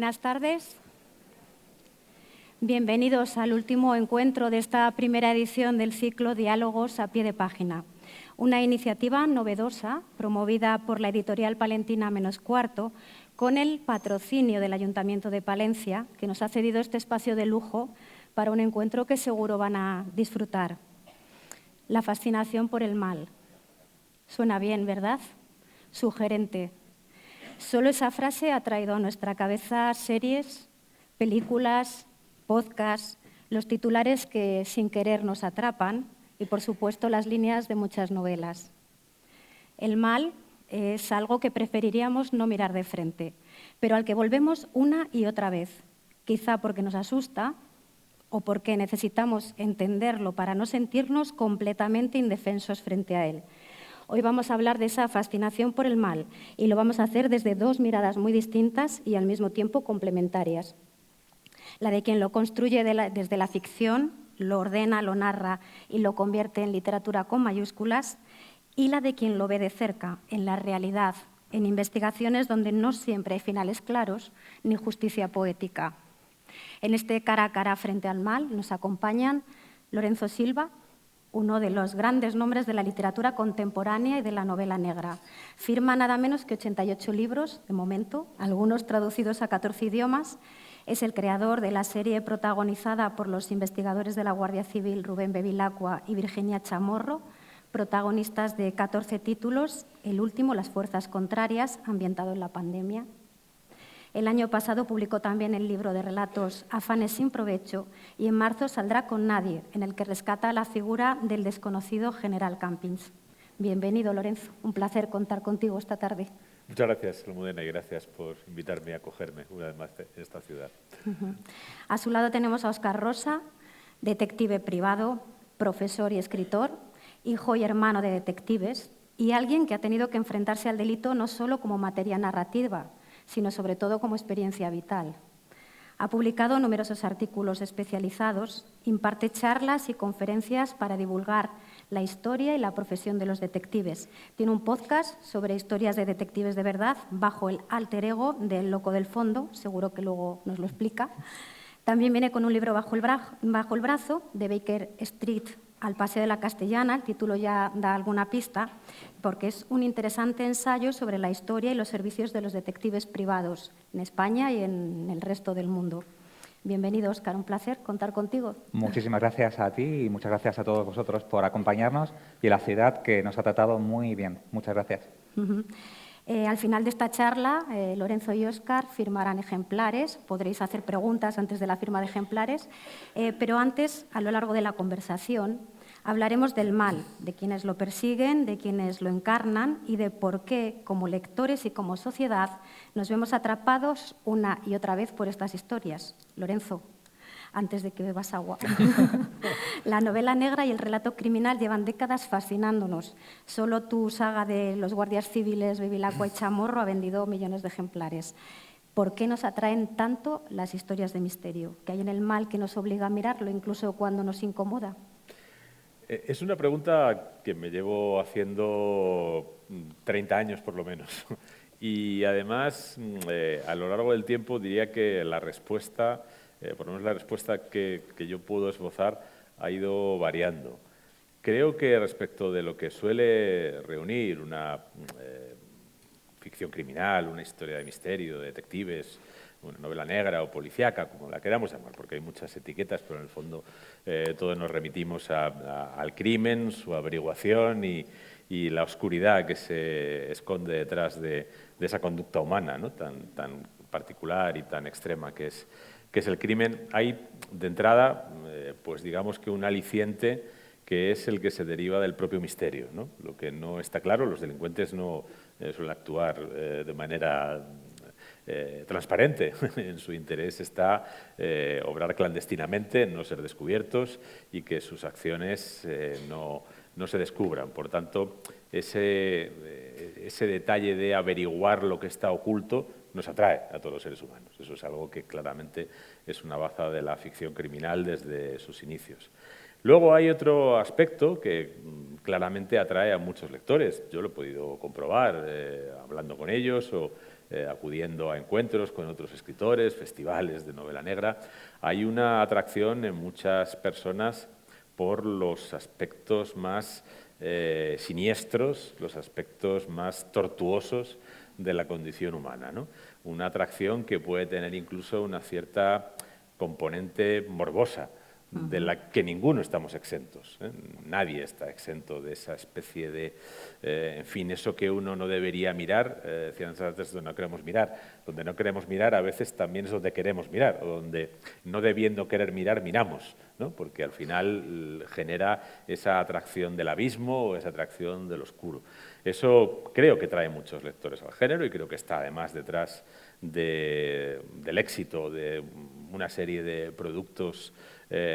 Buenas tardes. Bienvenidos al último encuentro de esta primera edición del ciclo Diálogos a pie de página, una iniciativa novedosa promovida por la editorial palentina Menos Cuarto con el patrocinio del Ayuntamiento de Palencia, que nos ha cedido este espacio de lujo para un encuentro que seguro van a disfrutar. La fascinación por el mal. Suena bien, ¿verdad? Sugerente. Solo esa frase ha traído a nuestra cabeza series, películas, podcasts, los titulares que sin querer nos atrapan y, por supuesto, las líneas de muchas novelas. El mal es algo que preferiríamos no mirar de frente, pero al que volvemos una y otra vez, quizá porque nos asusta o porque necesitamos entenderlo para no sentirnos completamente indefensos frente a él. Hoy vamos a hablar de esa fascinación por el mal y lo vamos a hacer desde dos miradas muy distintas y al mismo tiempo complementarias. La de quien lo construye desde la ficción, lo ordena, lo narra y lo convierte en literatura con mayúsculas, y la de quien lo ve de cerca, en la realidad, en investigaciones donde no siempre hay finales claros ni justicia poética. En este cara a cara frente al mal nos acompañan Lorenzo Silva, uno de los grandes nombres de la literatura contemporánea y de la novela negra. Firma nada menos que 88 libros, de momento, algunos traducidos a 14 idiomas. Es el creador de la serie protagonizada por los investigadores de la Guardia Civil Rubén Bevilacqua y Virginia Chamorro, protagonistas de 14 títulos, el último, Las fuerzas contrarias, ambientado en la pandemia. El año pasado publicó también el libro de relatos Afanes sin provecho y en marzo saldrá Con nadie, en el que rescata la figura del desconocido general Campins. Bienvenido, Lorenzo. Un placer contar contigo esta tarde. Muchas gracias, Almudena, y gracias por invitarme a acogerme una vez más en esta ciudad. A su lado tenemos a Óscar Rosa, detective privado, profesor y escritor, hijo y hermano de detectives, y alguien que ha tenido que enfrentarse al delito no solo como materia narrativa, sino sobre todo como experiencia vital. Ha publicado numerosos artículos especializados, imparte charlas y conferencias para divulgar la historia y la profesión de los detectives. Tiene un podcast sobre historias de detectives de verdad bajo el alter ego del Loco del Fondo, seguro que luego nos lo explica. También viene con un libro bajo el brazo, de Baker Street al Paseo de la Castellana. El título ya da alguna pista, porque es un interesante ensayo sobre la historia y los servicios de los detectives privados en España y en el resto del mundo. Bienvenido, Óscar, un placer contar contigo. Muchísimas gracias a ti y muchas gracias a todos vosotros por acompañarnos y a la ciudad, que nos ha tratado muy bien. Muchas gracias. Al final de esta charla, Lorenzo y Óscar firmarán ejemplares. Podréis hacer preguntas antes de la firma de ejemplares, pero antes, a lo largo de la conversación, hablaremos del mal, de quienes lo persiguen, de quienes lo encarnan y de por qué, como lectores y como sociedad, nos vemos atrapados una y otra vez por estas historias. Lorenzo, antes de que bebas agua. La novela negra y el relato criminal llevan décadas fascinándonos. Solo tu saga de los guardias civiles Bevilacqua y Chamorro ha vendido millones de ejemplares. ¿Por qué nos atraen tanto las historias de misterio? ¿Qué hay en el mal que nos obliga a mirarlo, incluso cuando nos incomoda? Es una pregunta que me llevo haciendo 30 años por lo menos. Y además, a lo largo del tiempo diría que la respuesta, por lo menos la respuesta que yo puedo esbozar, ha ido variando. Creo que respecto de lo que suele reunir una ficción criminal, una historia de misterio, de detectives, una novela negra o policíaca, como la queramos llamar, porque hay muchas etiquetas, pero en el fondo todos nos remitimos al crimen, su averiguación y la oscuridad que se esconde detrás de esa conducta humana, ¿no? tan particular y tan extrema que es el crimen. Hay, de entrada, pues digamos que un aliciente que es el que se deriva del propio misterio, ¿no? Lo que no está claro, los delincuentes no suelen actuar de manera transparente. En su interés está obrar clandestinamente, no ser descubiertos y que sus acciones no se descubran. Por tanto, ese detalle de averiguar lo que está oculto nos atrae a todos los seres humanos. Eso es algo que claramente es una baza de la ficción criminal desde sus inicios. Luego hay otro aspecto que claramente atrae a muchos lectores. Yo lo he podido comprobar hablando con ellos o acudiendo a encuentros con otros escritores, festivales de novela negra, hay una atracción en muchas personas por los aspectos más siniestros, los aspectos más tortuosos de la condición humana, ¿no? Una atracción que puede tener incluso una cierta componente morbosa, de la que ninguno estamos exentos, ¿eh? Nadie está exento de esa especie de, en fin, eso que uno no debería mirar, decían antes, donde no queremos mirar. Donde no queremos mirar a veces también es donde queremos mirar, o donde no debiendo querer mirar, miramos, ¿no? Porque al final genera esa atracción del abismo o esa atracción del oscuro. Eso creo que trae muchos lectores al género y creo que está además detrás del éxito de una serie de productos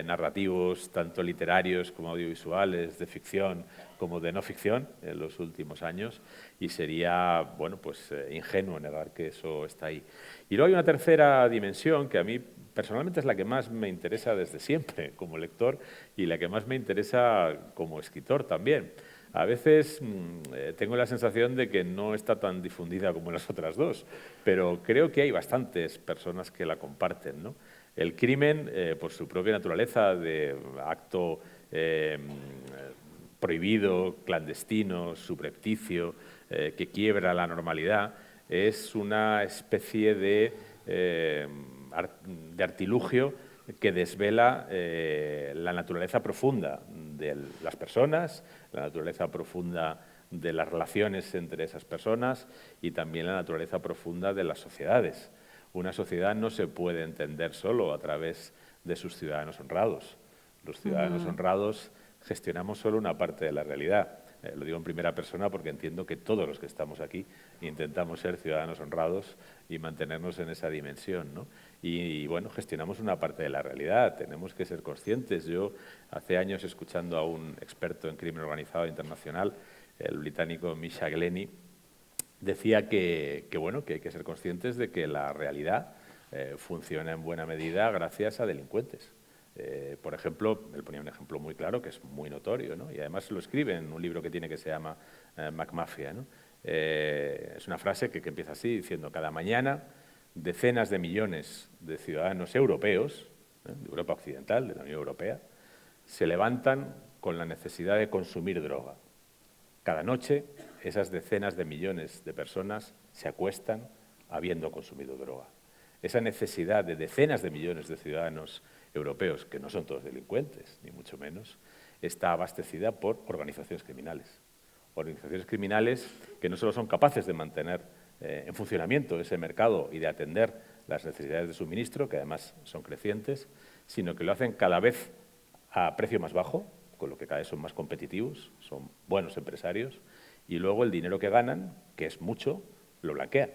narrativos, tanto literarios como audiovisuales, de ficción como de no ficción en los últimos años, y sería, bueno, pues ingenuo negar que eso está ahí. Y luego hay una tercera dimensión que a mí personalmente es la que más me interesa desde siempre como lector y la que más me interesa como escritor también. A veces tengo la sensación de que no está tan difundida como las otras dos, pero creo que hay bastantes personas que la comparten, ¿no? El crimen, por su propia naturaleza de acto prohibido, clandestino, subrepticio, que quiebra la normalidad, es una especie de artilugio que desvela la naturaleza profunda de las personas, la naturaleza profunda de las relaciones entre esas personas y también la naturaleza profunda de las sociedades. Una sociedad no se puede entender solo a través de sus ciudadanos honrados. Los ciudadanos honrados gestionamos solo una parte de la realidad. Lo digo en primera persona porque entiendo que todos los que estamos aquí intentamos ser ciudadanos honrados y mantenernos en esa dimensión, ¿no? Y bueno, gestionamos una parte de la realidad, tenemos que ser conscientes. Yo hace años, escuchando a un experto en crimen organizado internacional, el británico Misha Glenny, decía bueno, que hay que ser conscientes de que la realidad funciona en buena medida gracias a delincuentes. Por ejemplo, él ponía un ejemplo muy claro que es muy notorio, ¿no? Y además lo escribe en un libro que tiene que se llama McMafia, ¿no? Es una frase que empieza así, diciendo: cada mañana decenas de millones de ciudadanos europeos, de Europa Occidental, de la Unión Europea, se levantan con la necesidad de consumir droga. Cada noche esas decenas de millones de personas se acuestan habiendo consumido droga. Esa necesidad de decenas de millones de ciudadanos europeos, que no son todos delincuentes, ni mucho menos, está abastecida por organizaciones criminales. Organizaciones criminales que no solo son capaces de mantener en funcionamiento ese mercado y de atender las necesidades de suministro, que además son crecientes, sino que lo hacen cada vez a precio más bajo, con lo que cada vez son más competitivos, son buenos empresarios, y luego el dinero que ganan, que es mucho, lo blanquean.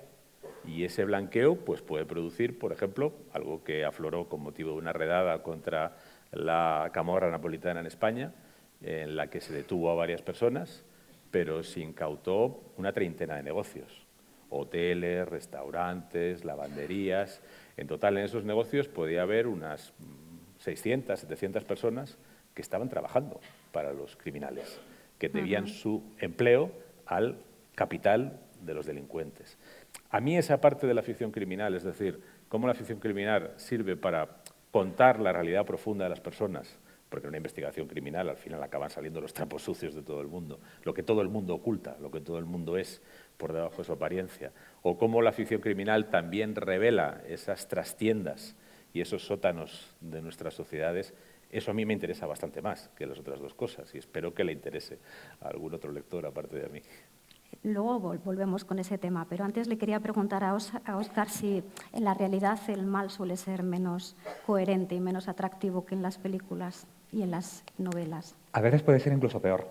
Y ese blanqueo pues, puede producir, por ejemplo, algo que afloró con motivo de una redada contra la camorra napolitana en España, en la que se detuvo a varias personas, pero se incautó una treintena de negocios. Hoteles, restaurantes, lavanderías. En total, en esos negocios podía haber unas 600, 700 personas que estaban trabajando para los criminales, que debían su empleo al capital de los delincuentes. A mí esa parte de la ficción criminal, es decir, cómo la ficción criminal sirve para contar la realidad profunda de las personas, porque en una investigación criminal al final acaban saliendo los trapos sucios de todo el mundo, lo que todo el mundo oculta, lo que todo el mundo es por debajo de su apariencia, o cómo la ficción criminal también revela esas trastiendas y esos sótanos de nuestras sociedades. Eso a mí me interesa bastante más que las otras dos cosas y espero que le interese a algún otro lector aparte de a mí. Luego volvemos con ese tema, pero antes le quería preguntar a Óscar si en la realidad el mal suele ser menos coherente y menos atractivo que en las películas y en las novelas. A veces puede ser incluso peor.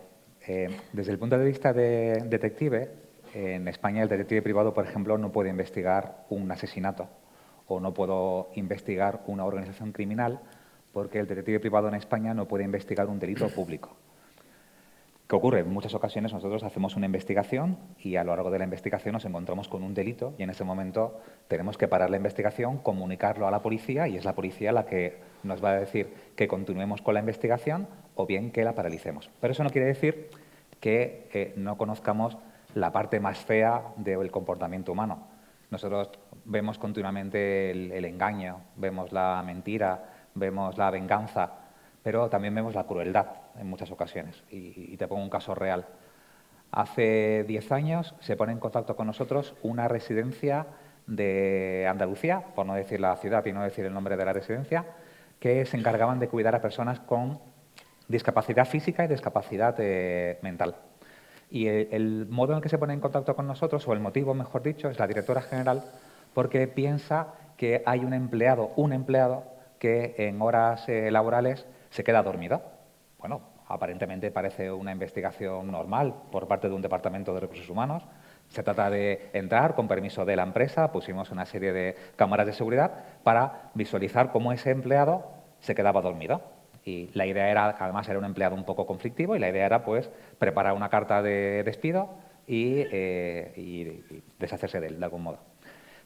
Desde el punto de vista de detective, en España el detective privado, por ejemplo, no puede investigar un asesinato o no puedo investigar una organización criminal porque el detective privado en España no puede investigar un delito público. ¿Qué ocurre? En muchas ocasiones nosotros hacemos una investigación y a lo largo de la investigación nos encontramos con un delito y en ese momento tenemos que parar la investigación, comunicarlo a la policía y es la policía la que nos va a decir que continuemos con la investigación o bien que la paralicemos. Pero eso no quiere decir que no conozcamos la parte más fea del comportamiento humano, Nosotros vemos continuamente el engaño, vemos la mentira, vemos la venganza, pero también vemos la crueldad en muchas ocasiones. Y te pongo un caso real. Hace 10 años se pone en contacto con nosotros una residencia de Andalucía, por no decir la ciudad y no decir el nombre de la residencia, que se encargaban de cuidar a personas con discapacidad física y discapacidad mental. Y el modo en el que se pone en contacto con nosotros, o el motivo, mejor dicho, es la directora general, porque piensa que hay un empleado que en horas laborales se queda dormido. Bueno, aparentemente parece una investigación normal por parte de un departamento de recursos humanos. Se trata de entrar con permiso de la empresa, pusimos una serie de cámaras de seguridad para visualizar cómo ese empleado se quedaba dormido. Y la idea era, además era un empleado un poco conflictivo, y la idea era pues preparar una carta de despido y deshacerse de él de algún modo.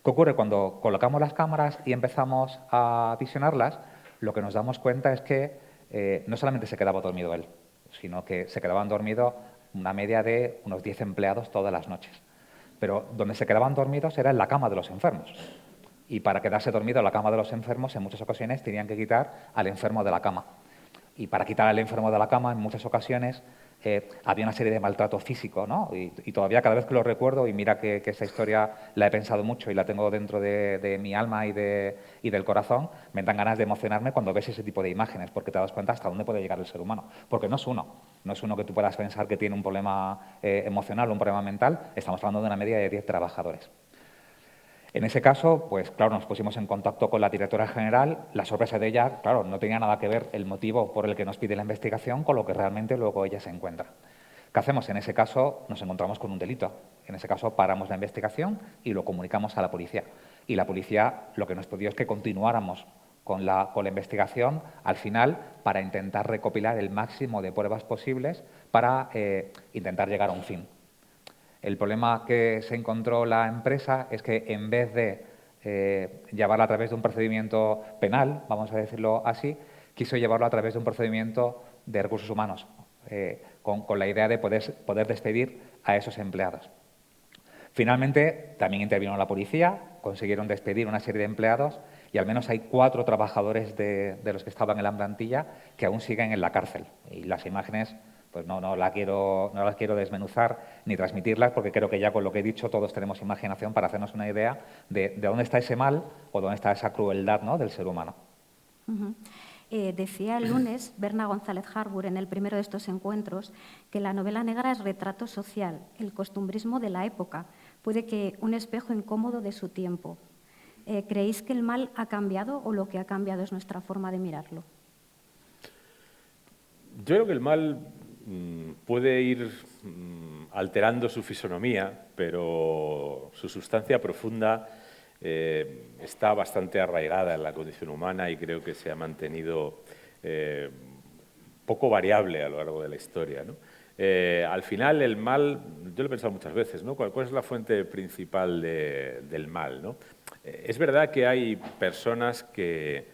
¿Qué ocurre? Cuando colocamos las cámaras y empezamos a visionarlas, lo que nos damos cuenta es que no solamente se quedaba dormido él, sino que se quedaban dormidos una media de unos 10 empleados todas las noches. Pero donde se quedaban dormidos era en la cama de los enfermos. Y para quedarse dormido en la cama de los enfermos, en muchas ocasiones tenían que quitar al enfermo de la cama. Y para quitar al enfermo de la cama, en muchas ocasiones, había una serie de maltrato físico, ¿no? Y todavía cada vez que lo recuerdo, y mira que esa historia la he pensado mucho y la tengo dentro de mi alma y del corazón, me dan ganas de emocionarme cuando ves ese tipo de imágenes, porque te das cuenta hasta dónde puede llegar el ser humano. Porque no es uno que tú puedas pensar que tiene un problema emocional o un problema mental, estamos hablando de una media de 10 trabajadores. En ese caso, pues claro, nos pusimos en contacto con la directora general. La sorpresa de ella, claro, no tenía nada que ver el motivo por el que nos pide la investigación con lo que realmente luego ella se encuentra. ¿Qué hacemos? En ese caso nos encontramos con un delito. En ese caso paramos la investigación y lo comunicamos a la policía. Y la policía lo que nos pidió es que continuáramos con la investigación al final para intentar recopilar el máximo de pruebas posibles para intentar llegar a un fin. El problema que se encontró la empresa es que en vez de llevarlo a través de un procedimiento penal, vamos a decirlo así, quiso llevarlo a través de un procedimiento de recursos humanos, con la idea de poder despedir a esos empleados. Finalmente, también intervino la policía, consiguieron despedir una serie de empleados y al menos hay 4 trabajadores de los que estaban en la plantilla que aún siguen en la cárcel. Y las imágenes pues no las quiero desmenuzar ni transmitirlas, porque creo que ya con lo que he dicho todos tenemos imaginación para hacernos una idea de dónde está ese mal o dónde está esa crueldad, ¿no?, del ser humano. Decía el lunes Berna González Harbour en el primero de estos encuentros que la novela negra es retrato social, el costumbrismo de la época, puede que un espejo incómodo de su tiempo. ¿Creéis que el mal ha cambiado o lo que ha cambiado es nuestra forma de mirarlo? Yo creo que el mal puede ir alterando su fisonomía, pero su sustancia profunda está bastante arraigada en la condición humana y creo que se ha mantenido poco variable a lo largo de la historia, ¿no? Al final, el mal, yo lo he pensado muchas veces, ¿no? ¿Cuál es la fuente principal del mal, ¿no? Es verdad que hay personas que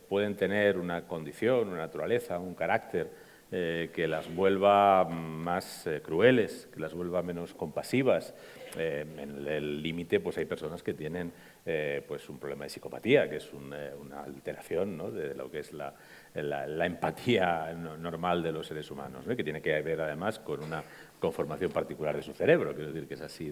pueden tener una condición, una naturaleza, un carácter que las vuelva más crueles, que las vuelva menos compasivas. En el límite, pues hay personas que tienen pues un problema de psicopatía, que es una alteración, ¿no?, de lo que es la empatía normal de los seres humanos, ¿no?, que tiene que ver además con una conformación particular de su cerebro, quiero decir que es así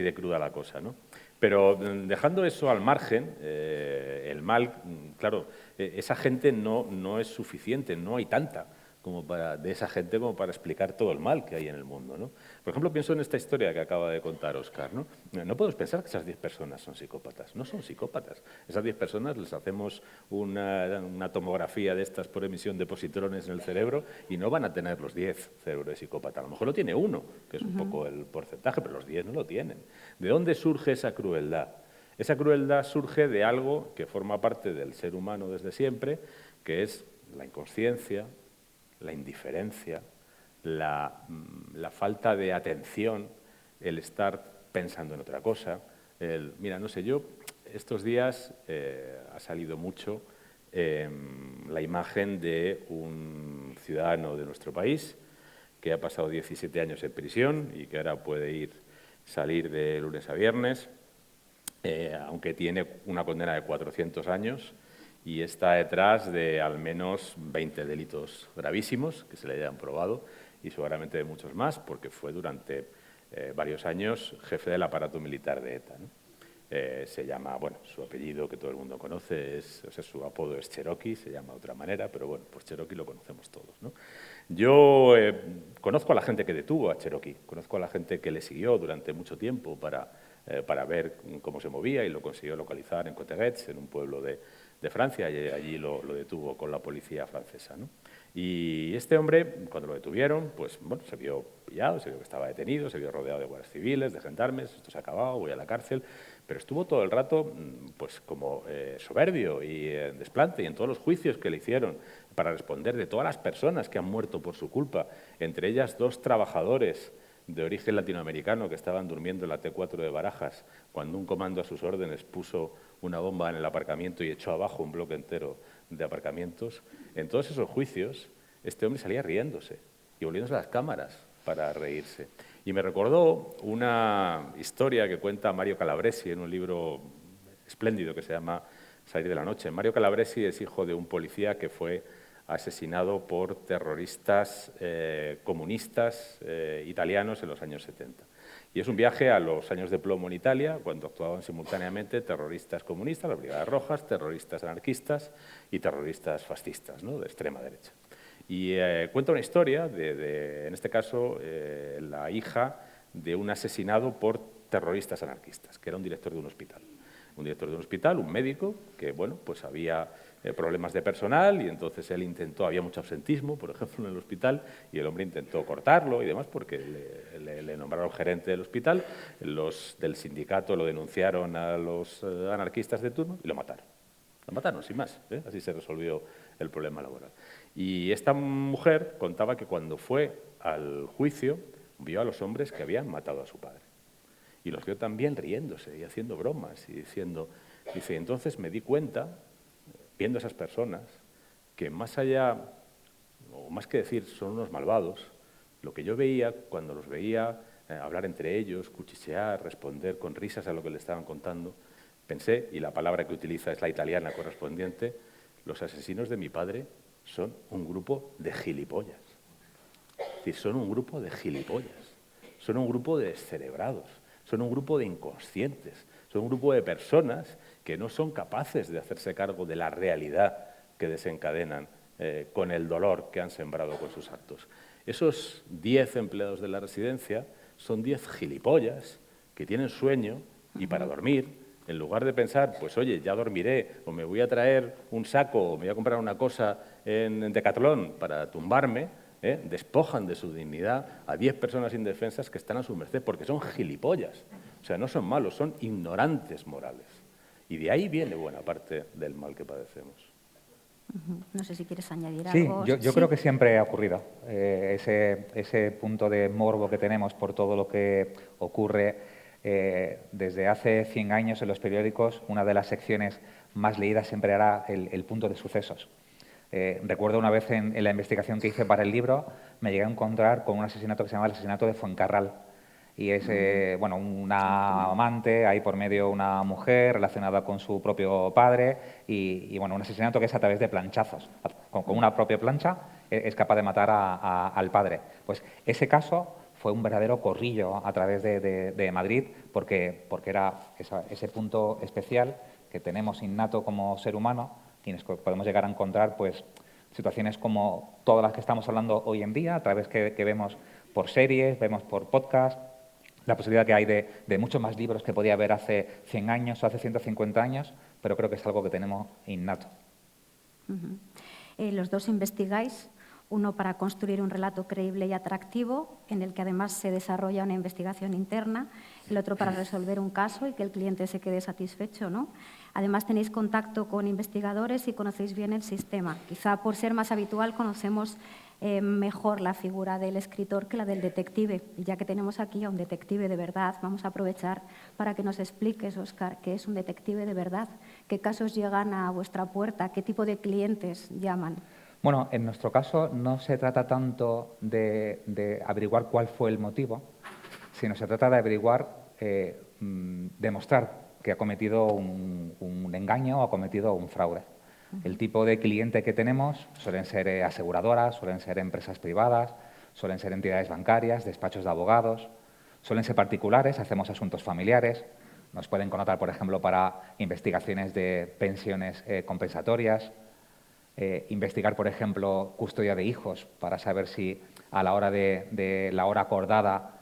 de cruda la cosa, ¿no? Pero dejando eso al margen, el mal, claro, esa gente no es suficiente, no hay tanta de esa gente como para explicar todo el mal que hay en el mundo, ¿no? Por ejemplo, pienso en esta historia que acaba de contar Óscar, ¿no? No podemos pensar que esas 10 personas son psicópatas, no son psicópatas. Esas 10 personas les hacemos una tomografía de estas por emisión de positrones en el cerebro y no van a tener los 10 cerebro de psicópata. A lo mejor lo tiene uno, que es un poco el porcentaje, pero los 10 no lo tienen. ¿De dónde surge esa crueldad? Esa crueldad surge de algo que forma parte del ser humano desde siempre, que es la inconsciencia, la indiferencia, la falta de atención, el estar pensando en otra cosa. Mira, no sé, yo estos días ha salido mucho la imagen de un ciudadano de nuestro país que ha pasado 17 años en prisión y que ahora puede salir de lunes a viernes aunque tiene una condena de 400 años y está detrás de al menos 20 delitos gravísimos que se le hayan probado y seguramente de muchos más, porque fue durante varios años jefe del aparato militar de ETA, ¿no? Se llama, bueno, su apellido que todo el mundo conoce, su apodo es Cherokee, se llama de otra manera, pero bueno, pues Cherokee lo conocemos todos, ¿no? Yo conozco a la gente que detuvo a Cherokee, conozco a la gente que le siguió durante mucho tiempo para ver cómo se movía y lo consiguió localizar en Coteguets, en un pueblo de Francia, y allí lo detuvo con la policía francesa, ¿no? Y este hombre, cuando lo detuvieron, pues bueno, se vio pillado, se vio que estaba detenido, se vio rodeado de guardias civiles, de gendarmes, esto se ha acabado, voy a la cárcel, pero estuvo todo el rato pues como soberbio y en desplante, y en todos los juicios que le hicieron para responder de todas las personas que han muerto por su culpa, entre ellas 2 trabajadores de origen latinoamericano que estaban durmiendo en la T4 de Barajas cuando un comando a sus órdenes puso una bomba en el aparcamiento y echó abajo un bloque entero de aparcamientos. En todos esos juicios, este hombre salía riéndose y volviéndose a las cámaras para reírse. Y me recordó una historia que cuenta Mario Calabresi en un libro espléndido que se llama Salir de la noche. Mario Calabresi es hijo de un policía que fue asesinado por terroristas comunistas italianos en los años 70. Y es un viaje a los años de plomo en Italia, cuando actuaban simultáneamente terroristas comunistas, las Brigadas Rojas, terroristas anarquistas y terroristas fascistas, ¿no?, de extrema derecha. Y cuenta una historia en este caso, la hija de un asesinado por terroristas anarquistas, que era un director de un hospital. Un director de un hospital, un médico, que bueno, pues había problemas de personal y entonces él intentó, había mucho absentismo, por ejemplo, en el hospital, y el hombre intentó cortarlo y demás porque le nombraron gerente del hospital, los del sindicato lo denunciaron a los anarquistas de turno y lo mataron. Lo mataron, sin más, ¿eh? Así se resolvió el problema laboral. Y esta mujer contaba que cuando fue al juicio vio a los hombres que habían matado a su padre. Y los vio también riéndose y haciendo bromas y diciendo, dice, entonces me di cuenta, viendo a esas personas, que más allá, o más que decir son unos malvados, lo que yo veía cuando los veía hablar entre ellos, cuchichear, responder con risas a lo que le estaban contando, pensé, y la palabra que utiliza es la italiana correspondiente, los asesinos de mi padre son un grupo de gilipollas. Es decir, son un grupo de gilipollas, son un grupo de descerebrados, son un grupo de inconscientes, son un grupo de personas que no son capaces de hacerse cargo de la realidad que desencadenan con el dolor que han sembrado con sus actos. Esos 10 empleados de la residencia son 10 gilipollas que tienen sueño y para dormir, en lugar de pensar, pues oye, ya dormiré, o me voy a traer un saco, o me voy a comprar una cosa en Decathlon para tumbarme, despojan de su dignidad a 10 personas indefensas que están a su merced, porque son gilipollas. O sea, no son malos, son ignorantes morales. Y de ahí viene buena parte del mal que padecemos. No sé si quieres añadir algo. Sí, yo creo que siempre ha ocurrido. Ese punto de morbo que tenemos por todo lo que ocurre. Desde hace 100 años en los periódicos, una de las secciones más leídas siempre era el punto de sucesos. Recuerdo una vez en la investigación que hice para el libro, me llegué a encontrar con un asesinato que se llama el asesinato de Fuencarral. Y es bueno, una amante, hay por medio una mujer relacionada con su propio padre y bueno, un asesinato que es a través de planchazos. Con una propia plancha es capaz de matar al padre. Pues ese caso fue un verdadero corrillo a través de Madrid porque era ese punto especial que tenemos innato como ser humano, quienes podemos llegar a encontrar pues, situaciones como todas las que estamos hablando hoy en día, a través que vemos por series, vemos por podcast, la posibilidad que hay de muchos más libros que podía haber hace 100 años o hace 150 años, pero creo que es algo que tenemos innato. Los dos investigáis, uno para construir un relato creíble y atractivo, en el que además se desarrolla una investigación interna, el otro para resolver un caso y que el cliente se quede satisfecho, ¿no? Además tenéis contacto con investigadores y conocéis bien el sistema. Quizá por ser más habitual conocemos mejor la figura del escritor que la del detective. Y ya que tenemos aquí a un detective de verdad, vamos a aprovechar para que nos expliques, Óscar, qué es un detective de verdad, qué casos llegan a vuestra puerta, qué tipo de clientes llaman. Bueno, en nuestro caso no se trata tanto de averiguar cuál fue el motivo, sino se trata de averiguar, demostrar que ha cometido un engaño o ha cometido un fraude. El tipo de cliente que tenemos suelen ser aseguradoras, suelen ser empresas privadas, suelen ser entidades bancarias, despachos de abogados, suelen ser particulares, hacemos asuntos familiares, nos pueden contratar, por ejemplo, para investigaciones de pensiones compensatorias, investigar, por ejemplo, custodia de hijos para saber si a la hora de la hora acordada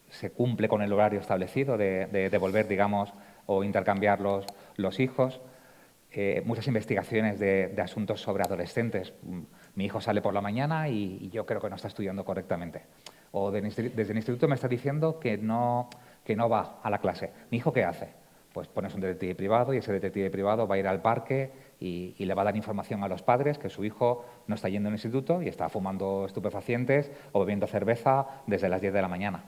se cumple con el horario establecido de devolver, digamos, o intercambiar los hijos. Muchas investigaciones de asuntos sobre adolescentes. Mi hijo sale por la mañana y yo creo que no está estudiando correctamente. O desde el instituto me está diciendo que no va a la clase. ¿Mi hijo qué hace? Pues pones un detective privado y ese detective privado va a ir al parque y le va a dar información a los padres que su hijo no está yendo al instituto y está fumando estupefacientes o bebiendo cerveza desde las 10 de la mañana.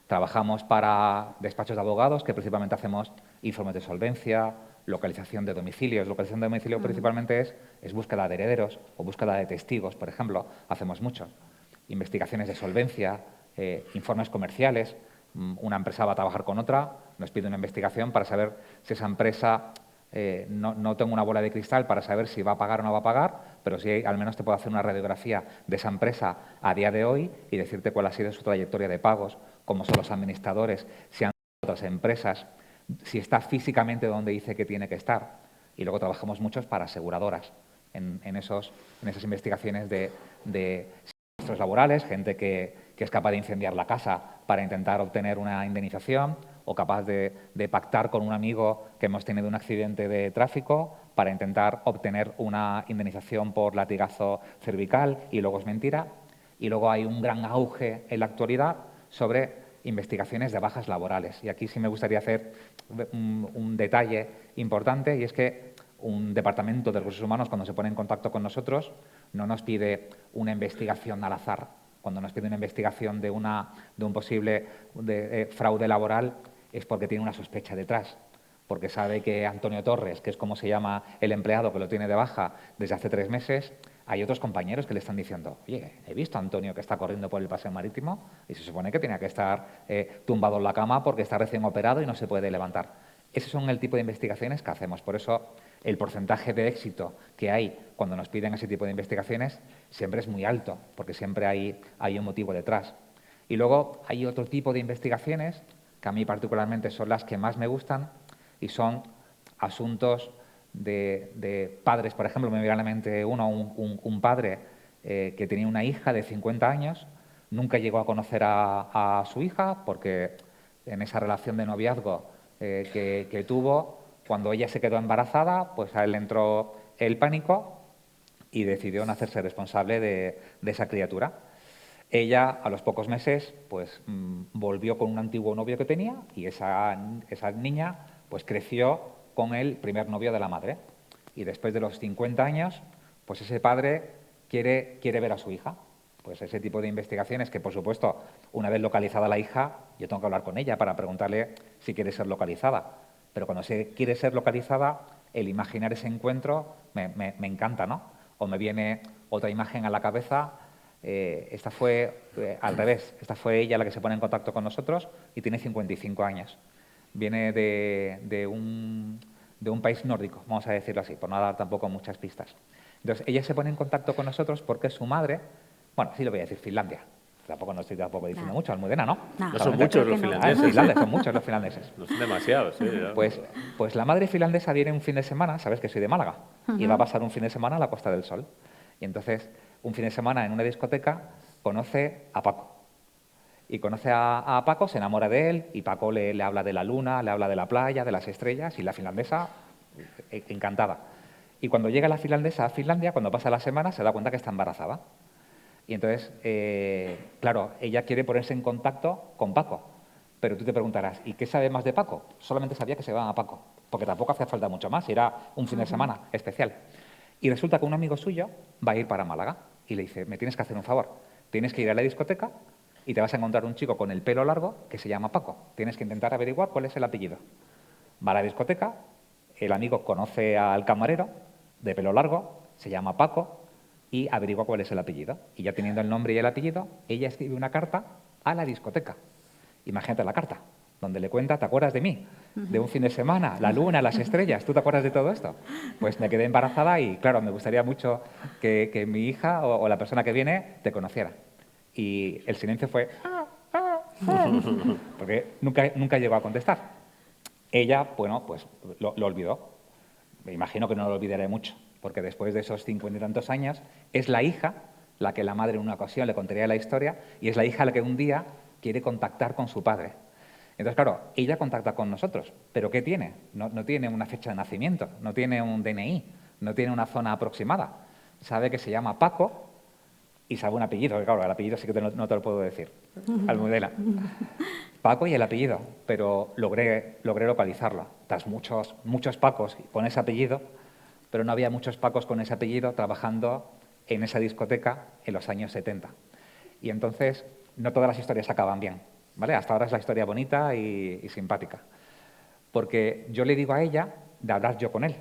Trabajamos para despachos de abogados que principalmente hacemos informes de solvencia, localización de domicilios. Localización de domicilio principalmente es búsqueda de herederos o búsqueda de testigos, por ejemplo. Hacemos mucho. Investigaciones de solvencia, informes comerciales. Una empresa va a trabajar con otra, nos pide una investigación para saber si esa empresa, no tengo una bola de cristal para saber si va a pagar o no va a pagar, pero sí al menos te puedo hacer una radiografía de esa empresa a día de hoy y decirte cuál ha sido su trayectoria de pagos, cómo son los administradores, si han sido otras empresas, si está físicamente donde dice que tiene que estar. Y luego trabajamos muchos para aseguradoras en esas investigaciones de siniestros laborales, gente que es capaz de incendiar la casa para intentar obtener una indemnización o capaz de pactar con un amigo que hemos tenido un accidente de tráfico para intentar obtener una indemnización por latigazo cervical y luego es mentira. Y luego hay un gran auge en la actualidad sobre investigaciones de bajas laborales. Y aquí sí me gustaría hacer un detalle importante y es que un departamento de recursos humanos cuando se pone en contacto con nosotros no nos pide una investigación al azar. Cuando nos pide una investigación de un posible fraude laboral es porque tiene una sospecha detrás, porque sabe que Antonio Torres, que es como se llama el empleado que lo tiene de baja desde hace 3 meses, hay otros compañeros que le están diciendo, oye, he visto a Antonio que está corriendo por el paseo marítimo y se supone que tenía que estar tumbado en la cama porque está recién operado y no se puede levantar. Esos son el tipo de investigaciones que hacemos. Por eso el porcentaje de éxito que hay cuando nos piden ese tipo de investigaciones siempre es muy alto, porque siempre hay un motivo detrás. Y luego hay otro tipo de investigaciones que a mí particularmente son las que más me gustan y son asuntos de padres. Por ejemplo, me viene a la mente un padre que tenía una hija de 50 años, nunca llegó a conocer a su hija porque en esa relación de noviazgo que tuvo, cuando ella se quedó embarazada, pues a él le entró el pánico y decidió no hacerse responsable de esa criatura. Ella, a los pocos meses, pues volvió con un antiguo novio que tenía y esa niña pues creció con el primer novio de la madre. Y después de los 50 años, pues ese padre quiere ver a su hija. Pues ese tipo de investigaciones que, por supuesto, una vez localizada la hija, yo tengo que hablar con ella para preguntarle si quiere ser localizada. Pero cuando se quiere ser localizada, el imaginar ese encuentro me encanta, ¿no? O me viene otra imagen a la cabeza. Esta fue al revés. Esta fue ella la que se pone en contacto con nosotros y tiene 55 años. Viene de un país nórdico, vamos a decirlo así, por no dar tampoco muchas pistas. Entonces, ella se pone en contacto con nosotros porque su madre, bueno, sí lo voy a decir, Finlandia. Tampoco no estoy diciendo mucho, Almudena, ¿no? No son muchos los finlandeses. Son muchos los finlandeses. No son demasiados, sí. Pues la madre finlandesa viene un fin de semana, sabes que soy de Málaga, y va a pasar un fin de semana a la Costa del Sol. Y entonces, un fin de semana en una discoteca, conoce a Paco. Y conoce a Paco, se enamora de él, y Paco le habla de la luna, le habla de la playa, de las estrellas, y la finlandesa, encantada. Y cuando llega la finlandesa a Finlandia, cuando pasa la semana, se da cuenta que está embarazada. Y entonces, claro, ella quiere ponerse en contacto con Paco. Pero tú te preguntarás, ¿y qué sabe más de Paco? Solamente sabía que se llamaba Paco, porque tampoco hacía falta mucho más, era un fin de semana especial. Y resulta que un amigo suyo va a ir para Málaga y le dice, me tienes que hacer un favor, tienes que ir a la discoteca y te vas a encontrar un chico con el pelo largo que se llama Paco. Tienes que intentar averiguar cuál es el apellido. Va a la discoteca, el amigo conoce al camarero de pelo largo, se llama Paco, y averigua cuál es el apellido. Y ya teniendo el nombre y el apellido, ella escribe una carta a la discoteca. Imagínate la carta. donde le cuenta, ¿te acuerdas de mí? De un fin de semana, la luna, las estrellas, ¿tú te acuerdas de todo esto? Pues me quedé embarazada y, claro, me gustaría mucho que mi hija o la persona que viene te conociera. Y el silencio fue... porque nunca llegó a contestar. Ella, bueno, pues lo olvidó. Me imagino que no lo olvidaré mucho, porque después de esos 50 y tantos años, es la hija la que la madre en una ocasión le contaría la historia y es la hija la que un día quiere contactar con su padre. Entonces, claro, ella contacta con nosotros, pero ¿qué tiene? No tiene una fecha de nacimiento, no tiene un DNI, no tiene una zona aproximada. Sabe que se llama Paco y sabe un apellido, que claro, el apellido sí que no te lo puedo decir, Almudena. Paco y el apellido, pero logré localizarlo. Tras muchos Pacos con ese apellido, pero no había muchos Pacos con ese apellido trabajando en esa discoteca en los años 70. Y entonces, no todas las historias acaban bien, ¿vale? Hasta ahora es la historia bonita y simpática. Porque yo le digo a ella de hablar yo con él.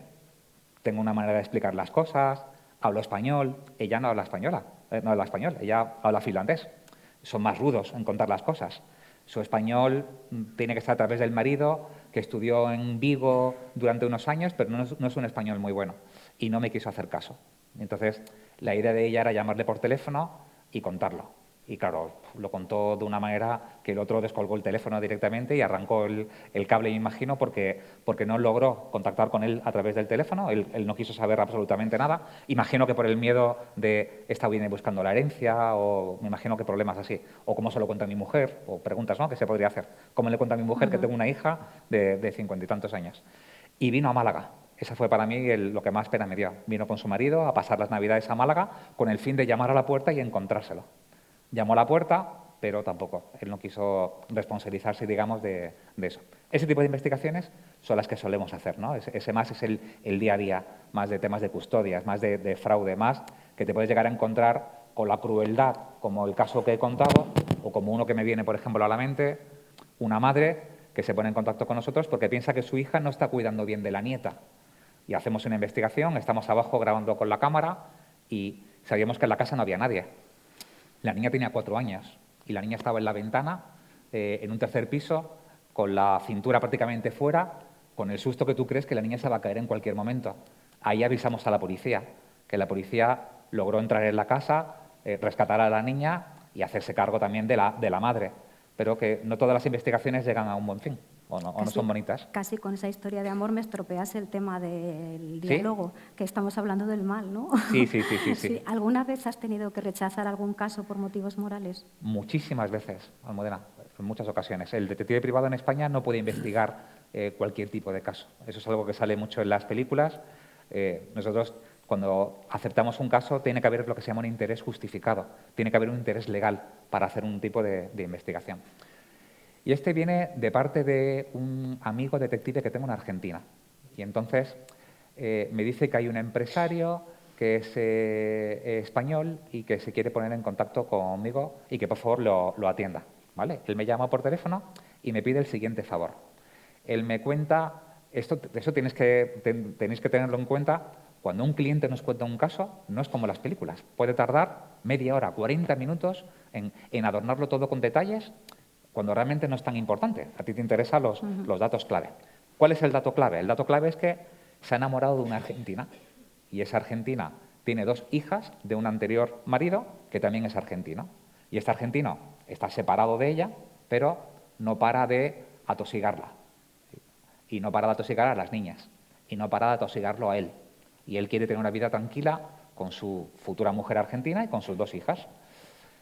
Tengo una manera de explicar las cosas, hablo español, ella no habla español, ella habla finlandés. Son más rudos en contar las cosas. Su español tiene que estar a través del marido, que estudió en Vigo durante unos años, pero no es un español muy bueno. Y no me quiso hacer caso. Entonces, la idea de ella era llamarle por teléfono y contarlo. Y claro, lo contó de una manera que el otro descolgó el teléfono directamente y arrancó el cable, me imagino, porque no logró contactar con él a través del teléfono. Él no quiso saber absolutamente nada. Imagino que por el miedo de esta viene buscando la herencia, o me imagino que problemas así. O cómo se lo cuenta a mi mujer, o preguntas, ¿no?, ¿qué se podría hacer? ¿Cómo le cuenta a mi mujer que tengo una hija de 50 y tantos años? Y vino a Málaga. Esa fue para mí lo que más pena me dio. Vino con su marido a pasar las Navidades a Málaga con el fin de llamar a la puerta y encontrárselo. Llamó a la puerta, pero tampoco. Él no quiso responsabilizarse, digamos, de eso. Ese tipo de investigaciones son las que solemos hacer, ¿no? Ese más es el día a día, más de temas de custodias, más de fraude, más que te puedes llegar a encontrar con la crueldad, como el caso que he contado, o como uno que me viene, por ejemplo, a la mente, una madre que se pone en contacto con nosotros porque piensa que su hija no está cuidando bien de la nieta. Y hacemos una investigación, estamos abajo grabando con la cámara y sabíamos que en la casa no había nadie. La niña tenía 4 años y la niña estaba en la ventana, en un tercer piso, con la cintura prácticamente fuera, con el susto que tú crees que la niña se va a caer en cualquier momento. Ahí avisamos a la policía, que la policía logró entrar en la casa, rescatar a la niña y hacerse cargo también de la madre. Pero que no todas las investigaciones llegan a un buen fin, o no son bonitas. Casi con esa historia de amor me estropeas el tema del diálogo, que estamos hablando del mal, ¿no? Sí. ¿Alguna vez has tenido que rechazar algún caso por motivos morales? Muchísimas veces, Almudena, en muchas ocasiones. El detective privado en España no puede investigar cualquier tipo de caso. Eso es algo que sale mucho en las películas. Nosotros, cuando aceptamos un caso, tiene que haber lo que se llama un interés justificado. Tiene que haber un interés legal para hacer un tipo de investigación. Y este viene de parte de un amigo detective que tengo en Argentina. Y entonces me dice que hay un empresario que es español y que se quiere poner en contacto conmigo y que por favor lo atienda, ¿vale? Él me llama por teléfono y me pide el siguiente favor. Él me cuenta, eso tenéis que tenerlo en cuenta, cuando un cliente nos cuenta un caso, no es como las películas. Puede tardar media hora, 40 minutos en adornarlo todo con detalles, cuando realmente no es tan importante. A ti te interesan los datos clave. ¿Cuál es el dato clave? El dato clave es que se ha enamorado de una argentina y esa argentina tiene 2 hijas de un anterior marido que también es argentino. Y este argentino está separado de ella, pero no para de atosigarla. Y no para de atosigar a las niñas. Y no para de atosigarlo a él. Y él quiere tener una vida tranquila con su futura mujer argentina y con sus 2 hijas.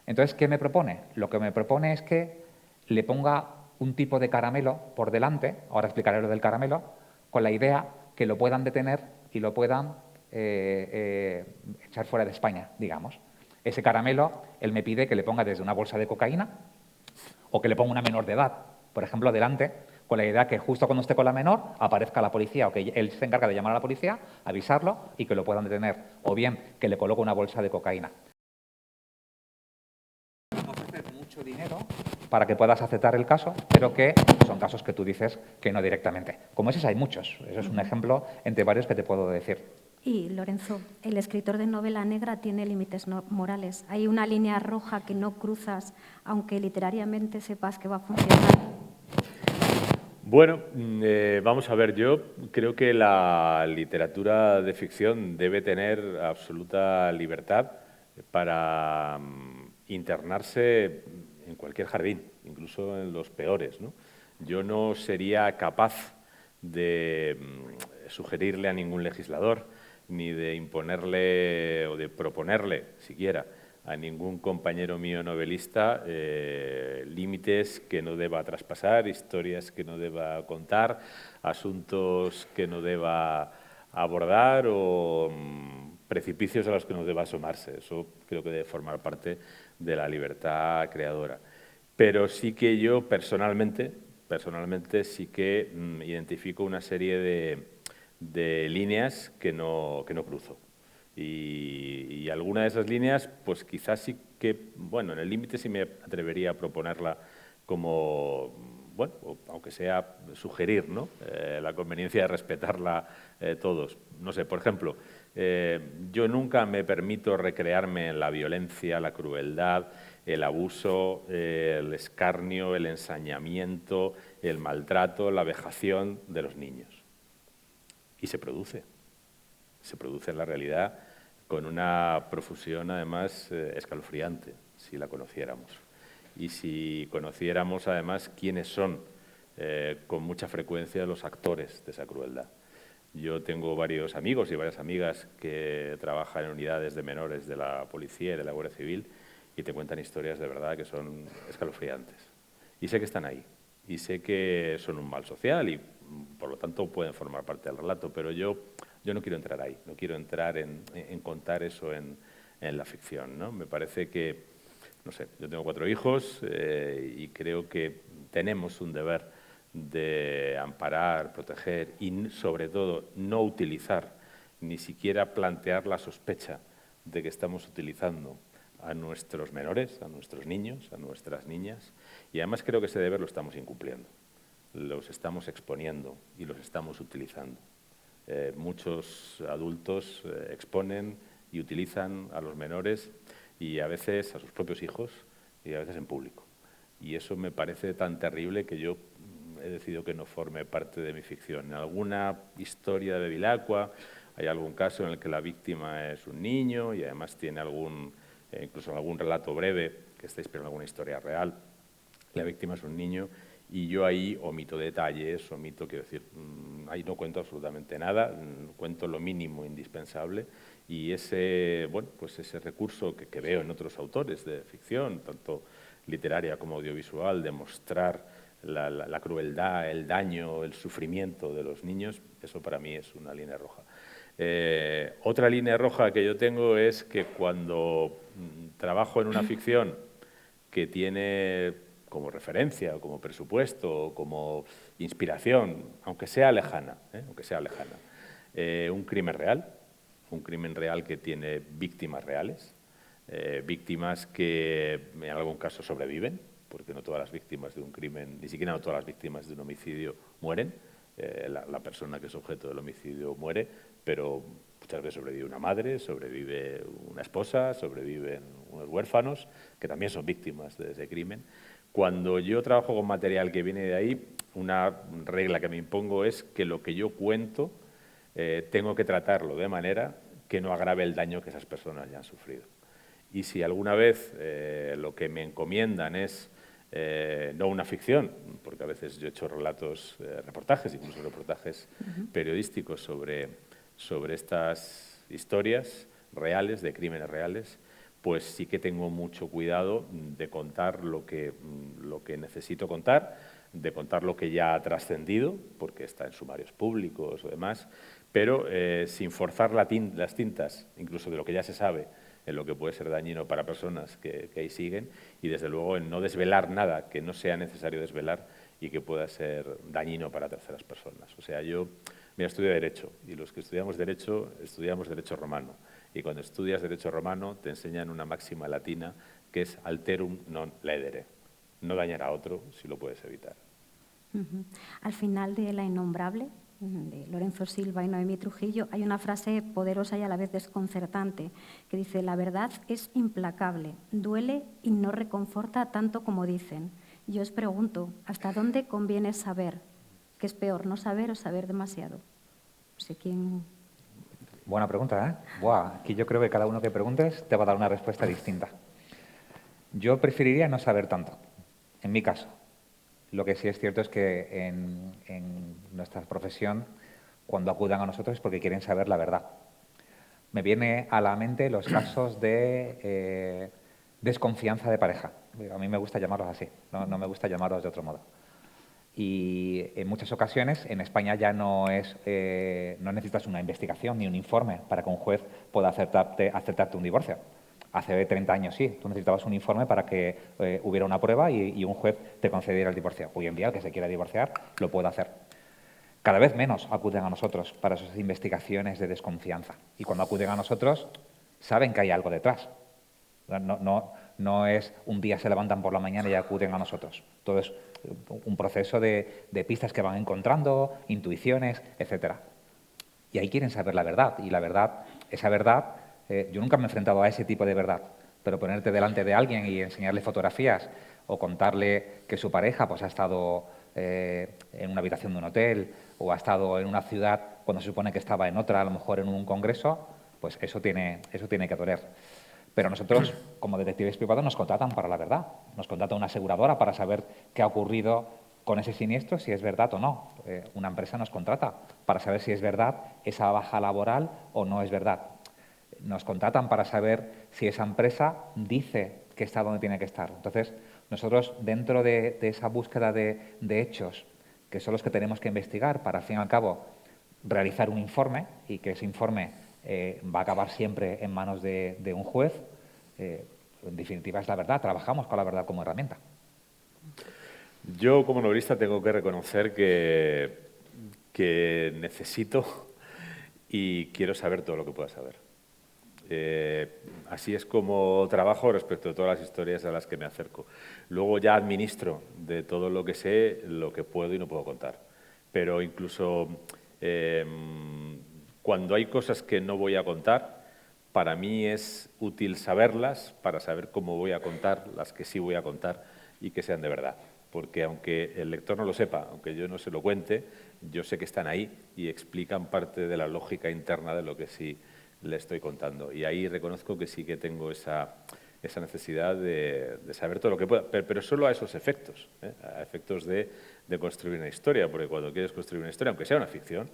Entonces, ¿qué me propone? Lo que me propone es que le ponga un tipo de caramelo por delante, ahora explicaré lo del caramelo, con la idea que lo puedan detener y lo puedan echar fuera de España, digamos. Ese caramelo, él me pide que le ponga desde una bolsa de cocaína o que le ponga una menor de edad, por ejemplo, delante, con la idea que justo cuando esté con la menor aparezca la policía o que él se encarga de llamar a la policía, avisarlo y que lo puedan detener. O bien que le coloque una bolsa de cocaína. Ofrecer mucho dinero para que puedas aceptar el caso, pero que son casos que tú dices que no directamente. Como esos hay muchos. Eso es un ejemplo entre varios que te puedo decir. Y, Lorenzo, el escritor de novela negra tiene límites morales. Hay una línea roja que no cruzas, aunque literariamente sepas que va a funcionar. Bueno, vamos a ver, yo creo que la literatura de ficción debe tener absoluta libertad para internarse en cualquier jardín, incluso en los peores, ¿no? Yo no sería capaz de sugerirle a ningún legislador, ni de imponerle o de proponerle siquiera a ningún compañero mío novelista límites que no deba traspasar, historias que no deba contar, asuntos que no deba abordar o precipicios a los que no deba asomarse. Eso creo que debe formar parte de la libertad creadora. Pero sí que yo personalmente sí que identifico una serie de líneas que no cruzo. Y alguna de esas líneas, pues quizás sí que, bueno, en el límite sí me atrevería a proponerla como, bueno, aunque sea sugerir, ¿no? La conveniencia de respetarla todos. No sé, por ejemplo, yo nunca me permito recrearme en la violencia, la crueldad, el abuso, el escarnio, el ensañamiento, el maltrato, la vejación de los niños. Y se produce en la realidad con una profusión, además, escalofriante, si la conociéramos. Y si conociéramos, además, quiénes son, con mucha frecuencia, los actores de esa crueldad. Yo tengo varios amigos y varias amigas que trabajan en unidades de menores de la policía y de la Guardia Civil y te cuentan historias de verdad que son escalofriantes. Y sé que están ahí. Y sé que son un mal social y, por lo tanto, pueden formar parte del relato, pero yo no quiero entrar ahí, no quiero entrar en contar eso en la ficción, ¿no? Me parece que, no sé, yo tengo 4 hijos y creo que tenemos un deber de amparar, proteger y, sobre todo, no utilizar, ni siquiera plantear la sospecha de que estamos utilizando a nuestros menores, a nuestros niños, a nuestras niñas, y además creo que ese deber lo estamos incumpliendo. Los estamos exponiendo y los estamos utilizando. Muchos adultos exponen y utilizan a los menores y a veces a sus propios hijos y a veces en público. Y eso me parece tan terrible que yo he decidido que no forme parte de mi ficción. En alguna historia de Bevilacqua hay algún caso en el que la víctima es un niño y además tiene incluso algún relato breve que está inspirado en alguna historia real. La víctima es un niño y yo ahí omito detalles, quiero decir, ahí no cuento absolutamente nada, cuento lo mínimo indispensable y ese recurso que veo en otros autores de ficción, tanto literaria como audiovisual, de mostrar la crueldad, el daño, el sufrimiento de los niños, eso para mí es una línea roja. Otra línea roja que yo tengo es que cuando trabajo en una ficción que tiene como referencia, o como presupuesto, o como inspiración, aunque sea lejana, un crimen real que tiene víctimas reales, víctimas que en algún caso sobreviven, porque no todas las víctimas de un crimen, ni siquiera no todas las víctimas de un homicidio mueren, la persona que es objeto del homicidio muere, pero muchas veces sobrevive una madre, sobrevive una esposa, sobreviven unos huérfanos, que también son víctimas de ese crimen. Cuando yo trabajo con material que viene de ahí, una regla que me impongo es que lo que yo cuento tengo que tratarlo de manera que no agrave el daño que esas personas ya han sufrido. Y si alguna vez lo que me encomiendan es no una ficción, porque a veces yo he hecho reportajes, incluso reportajes periodísticos sobre estas historias reales, de crímenes reales, pues sí que tengo mucho cuidado de contar lo que necesito contar, de contar lo que ya ha trascendido, porque está en sumarios públicos o demás, pero sin forzar las tintas, incluso de lo que ya se sabe, en lo que puede ser dañino para personas que ahí siguen, y desde luego en no desvelar nada que no sea necesario desvelar y que pueda ser dañino para terceras personas. O sea, yo estudio Derecho, y los que estudiamos Derecho romano. Y cuando estudias Derecho romano te enseñan una máxima latina que es alterum non ledere, no dañar a otro si lo puedes evitar. Al final de La innombrable, de Lorenzo Silva y Noemí Trujillo, hay una frase poderosa y a la vez desconcertante que dice: la verdad es implacable, duele y no reconforta tanto como dicen. Yo os pregunto, ¿hasta dónde conviene saber ¿Qué es peor, no saber o saber demasiado? No sé quién... Buena pregunta, ¿eh? Buah, aquí yo creo que cada uno que preguntes te va a dar una respuesta distinta. Yo preferiría no saber tanto, en mi caso. Lo que sí es cierto es que en nuestra profesión, cuando acudan a nosotros es porque quieren saber la verdad. Me viene a la mente los casos de desconfianza de pareja. A mí me gusta llamarlos así, no me gusta llamarlos de otro modo. Y en muchas ocasiones en España ya no necesitas una investigación ni un informe para que un juez pueda aceptarte un divorcio. Hace 30 años sí, tú necesitabas un informe para que hubiera una prueba y un juez te concediera el divorcio. Hoy en día el que se quiera divorciar lo puede hacer. Cada vez menos acuden a nosotros para esas investigaciones de desconfianza. Y cuando acuden a nosotros saben que hay algo detrás. No es un día se levantan por la mañana y acuden a nosotros. Todo es un proceso de pistas que van encontrando, intuiciones, etc. Y ahí quieren saber la verdad. Y la verdad, esa verdad, yo nunca me he enfrentado a ese tipo de verdad, pero ponerte delante de alguien y enseñarle fotografías o contarle que su pareja pues, ha estado en una habitación de un hotel o ha estado en una ciudad cuando se supone que estaba en otra, a lo mejor en un congreso, pues eso tiene que doler. Pero nosotros, como detectives privados, nos contratan para la verdad. Nos contrata una aseguradora para saber qué ha ocurrido con ese siniestro, si es verdad o no. Una empresa nos contrata para saber si es verdad esa baja laboral o no es verdad. Nos contratan para saber si esa empresa dice que está donde tiene que estar. Entonces, nosotros, dentro de esa búsqueda de hechos, que son los que tenemos que investigar para, al fin y al cabo, realizar un informe y que ese informe va a acabar siempre en manos de un juez. En definitiva, es la verdad. Trabajamos con la verdad como herramienta. Yo, como novelista, tengo que reconocer que necesito y quiero saber todo lo que pueda saber. Así es como trabajo respecto a todas las historias a las que me acerco. Luego ya administro de todo lo que sé, lo que puedo y no puedo contar. Pero incluso cuando hay cosas que no voy a contar, para mí es útil saberlas para saber cómo voy a contar las que sí voy a contar y que sean de verdad. Porque aunque el lector no lo sepa, aunque yo no se lo cuente, yo sé que están ahí y explican parte de la lógica interna de lo que sí le estoy contando. Y ahí reconozco que sí que tengo esa necesidad de saber todo lo que pueda, pero solo a esos efectos, a efectos de construir una historia, porque cuando quieres construir una historia, aunque sea una ficción,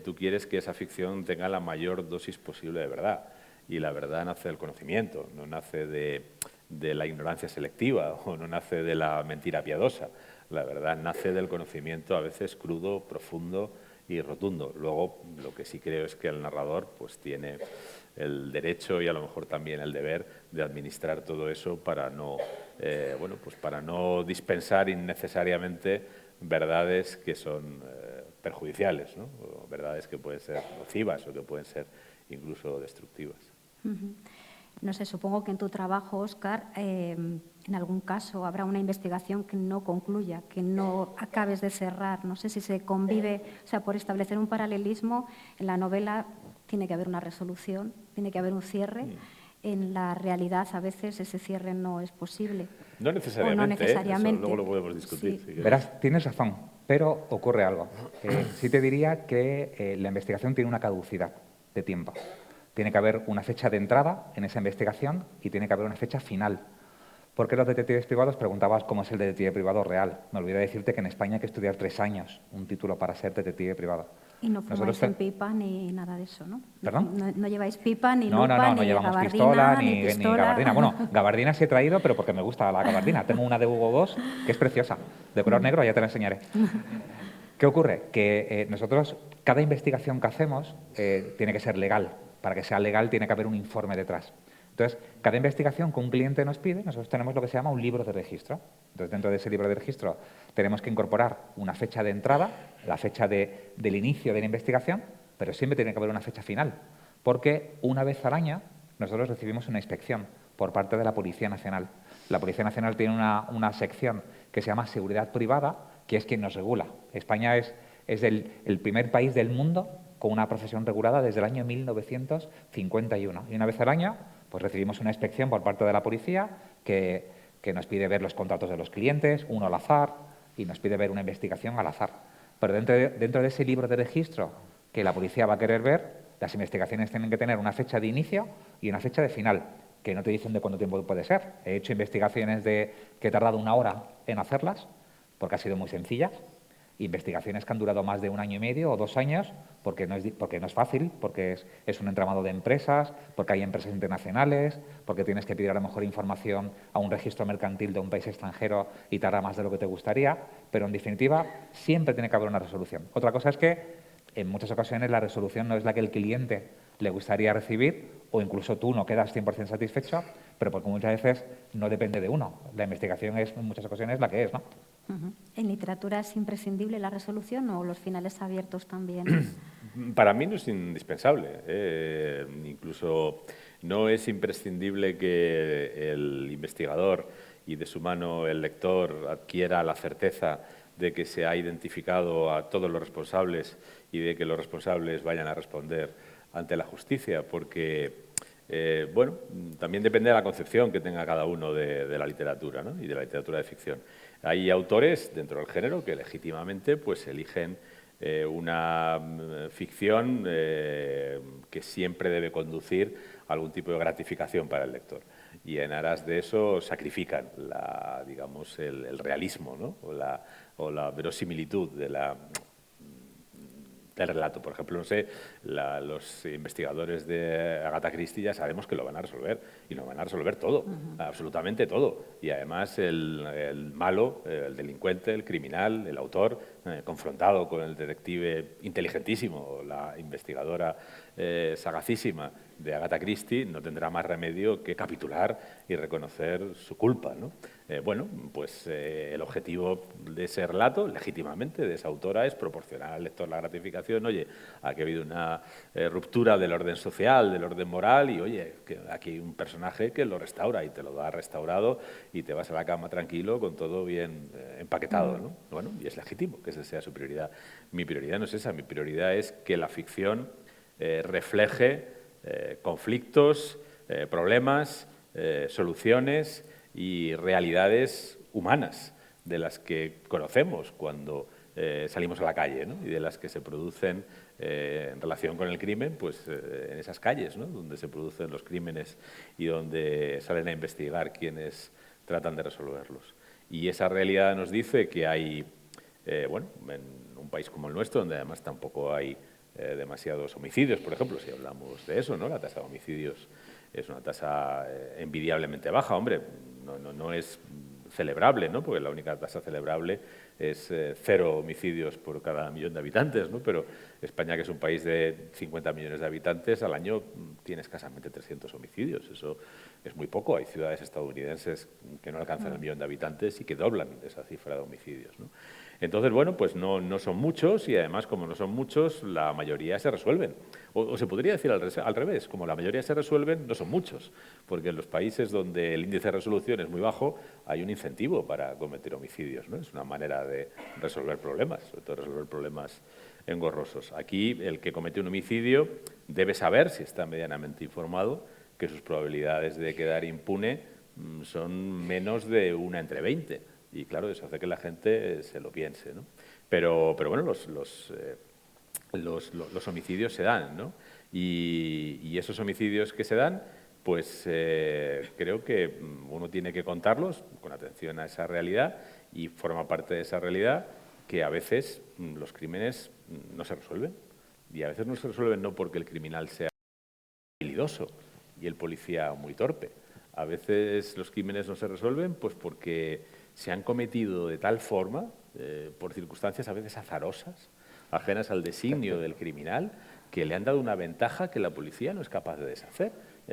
tú quieres que esa ficción tenga la mayor dosis posible de verdad. Y la verdad nace del conocimiento, no nace de la ignorancia selectiva o no nace de la mentira piadosa. La verdad nace del conocimiento a veces crudo, profundo y rotundo. Luego, lo que sí creo es que el narrador pues, tiene el derecho y a lo mejor también el deber de administrar todo eso para no, para no dispensar innecesariamente verdades que son perjudiciales, ¿no? O verdades que pueden ser nocivas o que pueden ser incluso destructivas. No sé, supongo que en tu trabajo, Óscar, en algún caso habrá una investigación que no concluya, que no acabes de cerrar. No sé si se convive, o sea, por establecer un paralelismo, en la novela tiene que haber una resolución, tiene que haber un cierre. En la realidad, a veces, ese cierre no es posible. No necesariamente, o no necesariamente. Eso luego lo podemos discutir. Sí. Si Verás, tienes razón, pero ocurre algo. Sí te diría que la investigación tiene una caducidad de tiempo. Tiene que haber una fecha de entrada en esa investigación y tiene que haber una fecha final. ¿Por qué los detectives privados? Preguntabas cómo es el detective privado real. Me olvidé decirte que en España hay que estudiar 3 años, un título para ser detective privado. Y no fumáis en pipa ni nada de eso, ¿no? ¿Perdón? No lleváis pipa, ni lupa, no ni llevamos gabardina, pistola, ni pistola. gabardina. Bueno, gabardina sí he traído, pero porque me gusta la gabardina. Tengo una de Hugo Boss, que es preciosa, de color negro, ya te la enseñaré. ¿Qué ocurre? Que nosotros, cada investigación que hacemos tiene que ser legal. Para que sea legal tiene que haber un informe detrás. Entonces, cada investigación que un cliente nos pide, nosotros tenemos lo que se llama un libro de registro. Entonces, dentro de ese libro de registro tenemos que incorporar una fecha de entrada, la fecha del inicio de la investigación, pero siempre tiene que haber una fecha final, porque una vez al año nosotros recibimos una inspección por parte de la Policía Nacional. La Policía Nacional tiene una sección que se llama Seguridad Privada, que es quien nos regula. España es el primer país del mundo con una profesión regulada desde el año 1951. Y una vez al año pues recibimos una inspección por parte de la policía que nos pide ver los contratos de los clientes, uno al azar, y nos pide ver una investigación al azar. pero dentro de ese libro de registro que la policía va a querer ver, las investigaciones tienen que tener una fecha de inicio y una fecha de final, que no te dicen de cuánto tiempo puede ser. He hecho investigaciones que he tardado 1 hora en hacerlas, porque han sido muy sencillas, investigaciones que han durado más de 1 año y medio o 2 años, porque no es fácil, porque es un entramado de empresas, porque hay empresas internacionales, porque tienes que pedir a lo mejor información a un registro mercantil de un país extranjero y tarda más de lo que te gustaría, pero en definitiva siempre tiene que haber una resolución. Otra cosa es que en muchas ocasiones la resolución no es la que el cliente le gustaría recibir, o incluso tú no quedas 100% satisfecho, pero porque muchas veces no depende de uno. La investigación es en muchas ocasiones la que es, ¿no? ¿En literatura es imprescindible la resolución o los finales abiertos también? Para mí no es indispensable. Incluso no es imprescindible que el investigador y de su mano el lector adquiera la certeza de que se ha identificado a todos los responsables y de que los responsables vayan a responder ante la justicia, porque bueno, también depende de la concepción que tenga cada uno de la literatura, ¿no? Y de la literatura de ficción. Hay autores dentro del género que legítimamente pues eligen una ficción que siempre debe conducir a algún tipo de gratificación para el lector. Y en aras de eso sacrifican digamos, el realismo, ¿no? o la verosimilitud del relato. Por ejemplo, no sé, los investigadores de Agatha Christie ya sabemos que lo van a resolver, y lo van a resolver todo, absolutamente todo. Y además el malo, el delincuente, el criminal, el autor, confrontado con el detective inteligentísimo, la investigadora sagacísima de Agatha Christie, no tendrá más remedio que capitular y reconocer su culpa, ¿no? Bueno, pues el objetivo de ese relato, legítimamente, de esa autora, es proporcionar al lector la gratificación. Oye, aquí ha habido una ruptura del orden social, del orden moral, y oye, que aquí hay un personaje que lo restaura y te lo da restaurado y te vas a la cama tranquilo con todo bien empaquetado, ¿no? Bueno, y es legítimo que esa sea su prioridad. Mi prioridad no es esa, mi prioridad es que la ficción refleje conflictos, problemas, soluciones y realidades humanas de las que conocemos cuando salimos a la calle, ¿no? Y de las que se producen en relación con el crimen, pues en esas calles, ¿no? Donde se producen los crímenes y donde salen a investigar quienes tratan de resolverlos. Y esa realidad nos dice que hay, bueno, en un país como el nuestro, donde además tampoco hay demasiados homicidios, por ejemplo, si hablamos de eso, ¿no? La tasa de homicidios es una tasa envidiablemente baja. Hombre, no es celebrable, ¿no? Porque la única tasa celebrable es 0 homicidios por cada 1.000.000 de habitantes, ¿no? Pero España, que es un país de 50 millones de habitantes, al año tiene escasamente 300 homicidios. Eso es muy poco. Hay ciudades estadounidenses que no alcanzan el 1.000.000 de habitantes y que doblan esa cifra de homicidios, ¿no? Entonces, bueno, pues no son muchos, y además, como no son muchos, la mayoría se resuelven. O se podría decir al revés, como la mayoría se resuelven, no son muchos, porque en los países donde el índice de resolución es muy bajo hay un incentivo para cometer homicidios, ¿no? Es una manera de resolver problemas, sobre todo resolver problemas engorrosos. Aquí el que comete un homicidio debe saber, si está medianamente informado, que sus probabilidades de quedar impune son menos de 1 entre 20. Y claro, eso hace que la gente se lo piense, ¿no? Pero bueno, los homicidios se dan, ¿no? Y esos homicidios que se dan, pues creo que uno tiene que contarlos con atención a esa realidad, y forma parte de esa realidad que a veces los crímenes no se resuelven. Y a veces no se resuelven no porque el criminal sea habilidoso y el policía muy torpe. A veces los crímenes no se resuelven pues porque se han cometido de tal forma, por circunstancias a veces azarosas, ajenas al designio del criminal, que le han dado una ventaja que la policía no es capaz de deshacer.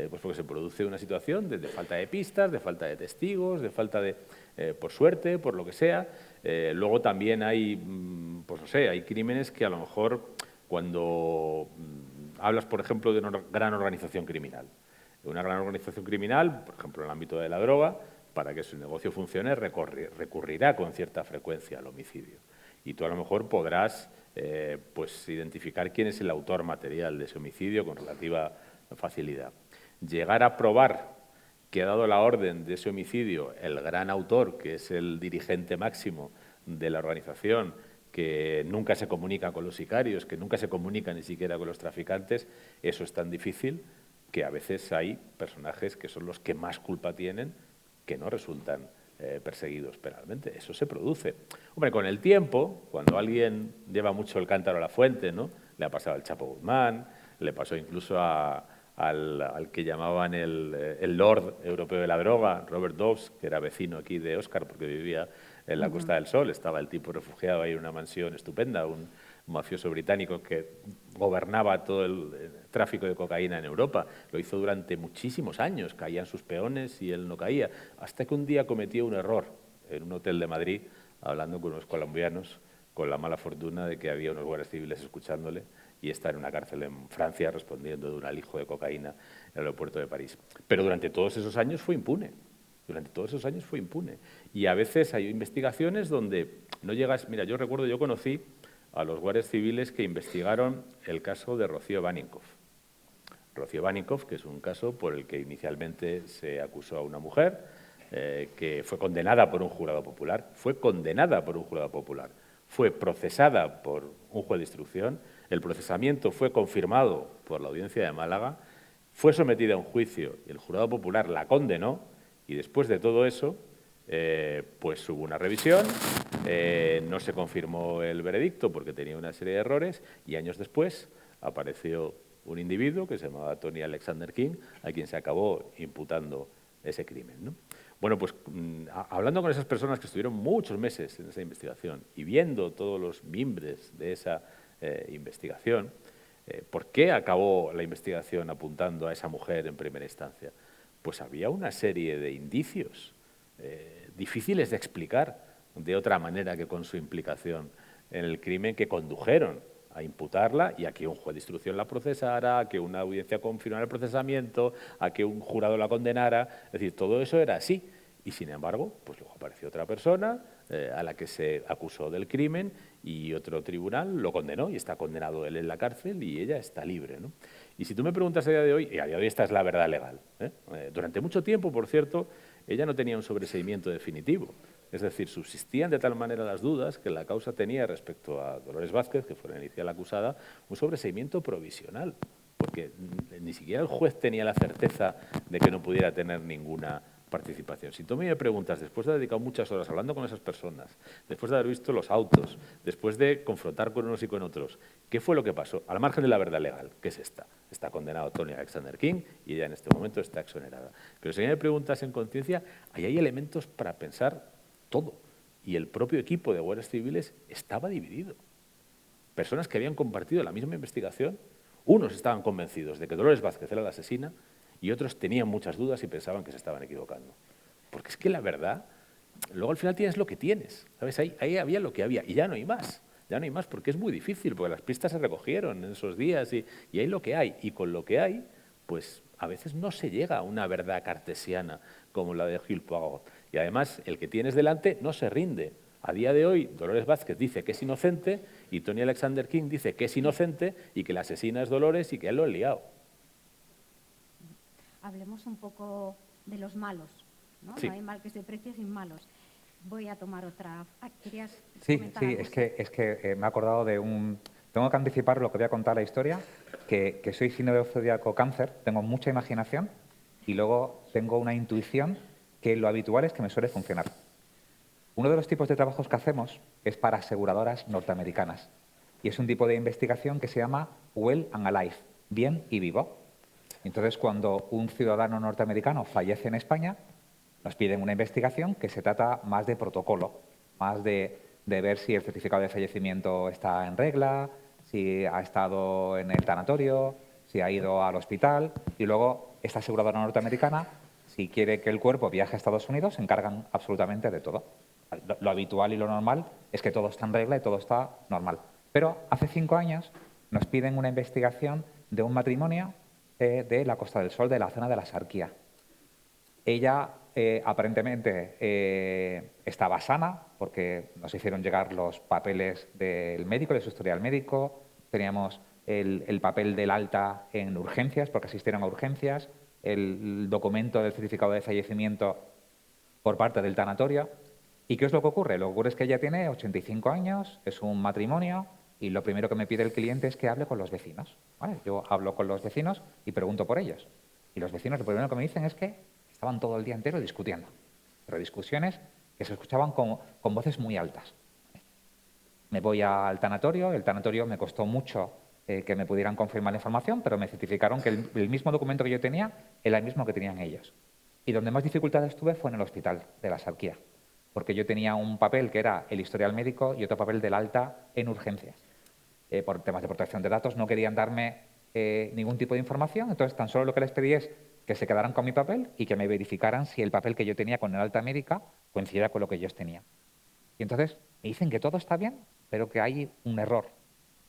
Pues porque se produce una situación de falta de pistas, de falta de testigos, de falta de, por suerte, por lo que sea. Luego también hay, pues no sé, hay crímenes que a lo mejor cuando hablas, por ejemplo, de una gran organización criminal. Una gran organización criminal, por ejemplo, en el ámbito de la droga, para que su negocio funcione, recurrirá con cierta frecuencia al homicidio. Y tú a lo mejor podrás pues identificar quién es el autor material de ese homicidio con relativa facilidad. Llegar a probar que ha dado la orden de ese homicidio el gran autor, que es el dirigente máximo de la organización, que nunca se comunica con los sicarios, que nunca se comunica ni siquiera con los traficantes, eso es tan difícil que a veces hay personajes que son los que más culpa tienen que no resultan perseguidos penalmente. Eso se produce. Hombre, con el tiempo, cuando alguien lleva mucho el cántaro a la fuente, ¿no? Le ha pasado al Chapo Guzmán, le pasó incluso al que llamaban el Lord Europeo de la Droga, Robert Dobbs, que era vecino aquí de Óscar porque vivía en la Costa del Sol. Estaba el tipo refugiado ahí en una mansión estupenda, un mafioso británico que gobernaba todo el tráfico de cocaína en Europa. Lo hizo durante muchísimos años, caían sus peones y él no caía, hasta que un día cometió un error en un hotel de Madrid, hablando con unos colombianos, con la mala fortuna de que había unos guardias civiles escuchándole y está en una cárcel en Francia respondiendo de un alijo de cocaína en el aeropuerto de París. Pero durante todos esos años fue impune. Durante todos esos años fue impune. Y a veces hay investigaciones donde no llegas... Mira, yo recuerdo, yo conocí a los guardias civiles que investigaron el caso de Rocío Baninkoff. Rocío Baninkoff, que es un caso por el que inicialmente se acusó a una mujer que fue condenada por un jurado popular. Fue condenada por un jurado popular. Fue procesada por un juez de instrucción. El procesamiento fue confirmado por la Audiencia de Málaga. Fue sometida a un juicio y el jurado popular la condenó. Y después de todo eso, pues hubo una revisión, no se confirmó el veredicto porque tenía una serie de errores y años después apareció un individuo que se llamaba Tony Alexander King, a quien se acabó imputando ese crimen, ¿no? Bueno, pues hablando con esas personas que estuvieron muchos meses en esa investigación y viendo todos los mimbres de esa investigación, ¿por qué acabó la investigación apuntando a esa mujer en primera instancia? Pues había una serie de indicios difíciles de explicar de otra manera que con su implicación en el crimen que condujeron a imputarla y a que un juez de instrucción la procesara, a que una audiencia confirmara el procesamiento, a que un jurado la condenara. Es decir, todo eso era así. Y, sin embargo, pues luego apareció otra persona a la que se acusó del crimen y otro tribunal lo condenó y está condenado él en la cárcel y ella está libre, ¿no? Y si tú me preguntas a día de hoy, y a día de hoy esta es la verdad legal, durante mucho tiempo, por cierto, ella no tenía un sobreseimiento definitivo. Es decir, subsistían de tal manera las dudas que la causa tenía respecto a Dolores Vázquez, que fue la inicial acusada, un sobreseimiento provisional, porque ni siquiera el juez tenía la certeza de que no pudiera tener ninguna participación. Si tú me preguntas, después de haber dedicado muchas horas hablando con esas personas, después de haber visto los autos, después de confrontar con unos y con otros, ¿qué fue lo que pasó? Al margen de la verdad legal, ¿qué es esta? Está condenado Tony Alexander King y ella en este momento está exonerada. Pero si me preguntas en conciencia, ahí hay elementos para pensar todo. Y el propio equipo de guardias civiles estaba dividido. Personas que habían compartido la misma investigación, unos estaban convencidos de que Dolores Vázquez era la asesina y otros tenían muchas dudas y pensaban que se estaban equivocando. Porque es que la verdad, luego al final tienes lo que tienes, ¿sabes? Ahí había lo que había y ya no hay más. Ya no hay más porque es muy difícil, porque las pistas se recogieron en esos días y hay lo que hay. Y con lo que hay, pues a veces no se llega a una verdad cartesiana como la de Gilles Poirot. Y además, el que tienes delante no se rinde. A día de hoy, Dolores Vázquez dice que es inocente y Tony Alexander King dice que es inocente y que la asesina es Dolores y que él lo ha liado. Hablemos un poco de los malos, ¿no? Sí. No hay mal que se precie sin malos. Voy a tomar otra... ¿Querías Sí, comentar algo? es que me he acordado de un... Tengo que anticipar lo que voy a contar la historia, que soy cinefocíaco cáncer, tengo mucha imaginación y luego tengo una intuición que lo habitual es que me suele funcionar. Uno de los tipos de trabajos que hacemos es para aseguradoras norteamericanas y es un tipo de investigación que se llama Well and Alive, bien y vivo. Entonces, cuando un ciudadano norteamericano fallece en España, nos piden una investigación que se trata más de protocolo, más de ver si el certificado de fallecimiento está en regla, si ha estado en el tanatorio, si ha ido al hospital. Y luego, esta aseguradora norteamericana, si quiere que el cuerpo viaje a Estados Unidos, se encargan absolutamente de todo. Lo habitual y lo normal es que todo está en regla y todo está normal. Pero hace 5 años nos piden una investigación de un matrimonio de la Costa del Sol, de la zona de la Sarquía. Ella aparentemente estaba sana porque nos hicieron llegar los papeles del médico, de su historial médico, teníamos el papel del alta en urgencias porque asistieron a urgencias, el documento del certificado de fallecimiento por parte del tanatorio ¿Y qué es lo que ocurre? Lo que ocurre es que ella tiene 85 años, es un matrimonio y lo primero que me pide el cliente es que hable con los vecinos. ¿Vale? Yo hablo con los vecinos y pregunto por ellos. Y los vecinos lo primero que me dicen es que estaban todo el día entero discutiendo. Pero discusiones que se escuchaban con voces muy altas. Me voy al tanatorio, el tanatorio me costó mucho que me pudieran confirmar la información, pero me certificaron que el mismo documento que yo tenía era el mismo que tenían ellos. Y donde más dificultades tuve fue en el hospital de la Sarquía, porque yo tenía un papel que era el historial médico y otro papel del alta en urgencias. Por temas de protección de datos no querían darme ningún tipo de información, entonces tan solo lo que les pedí es que se quedaran con mi papel y que me verificaran si el papel que yo tenía con el alta médica coincidía con lo que ellos tenían. Y entonces me dicen que todo está bien, pero que hay un error.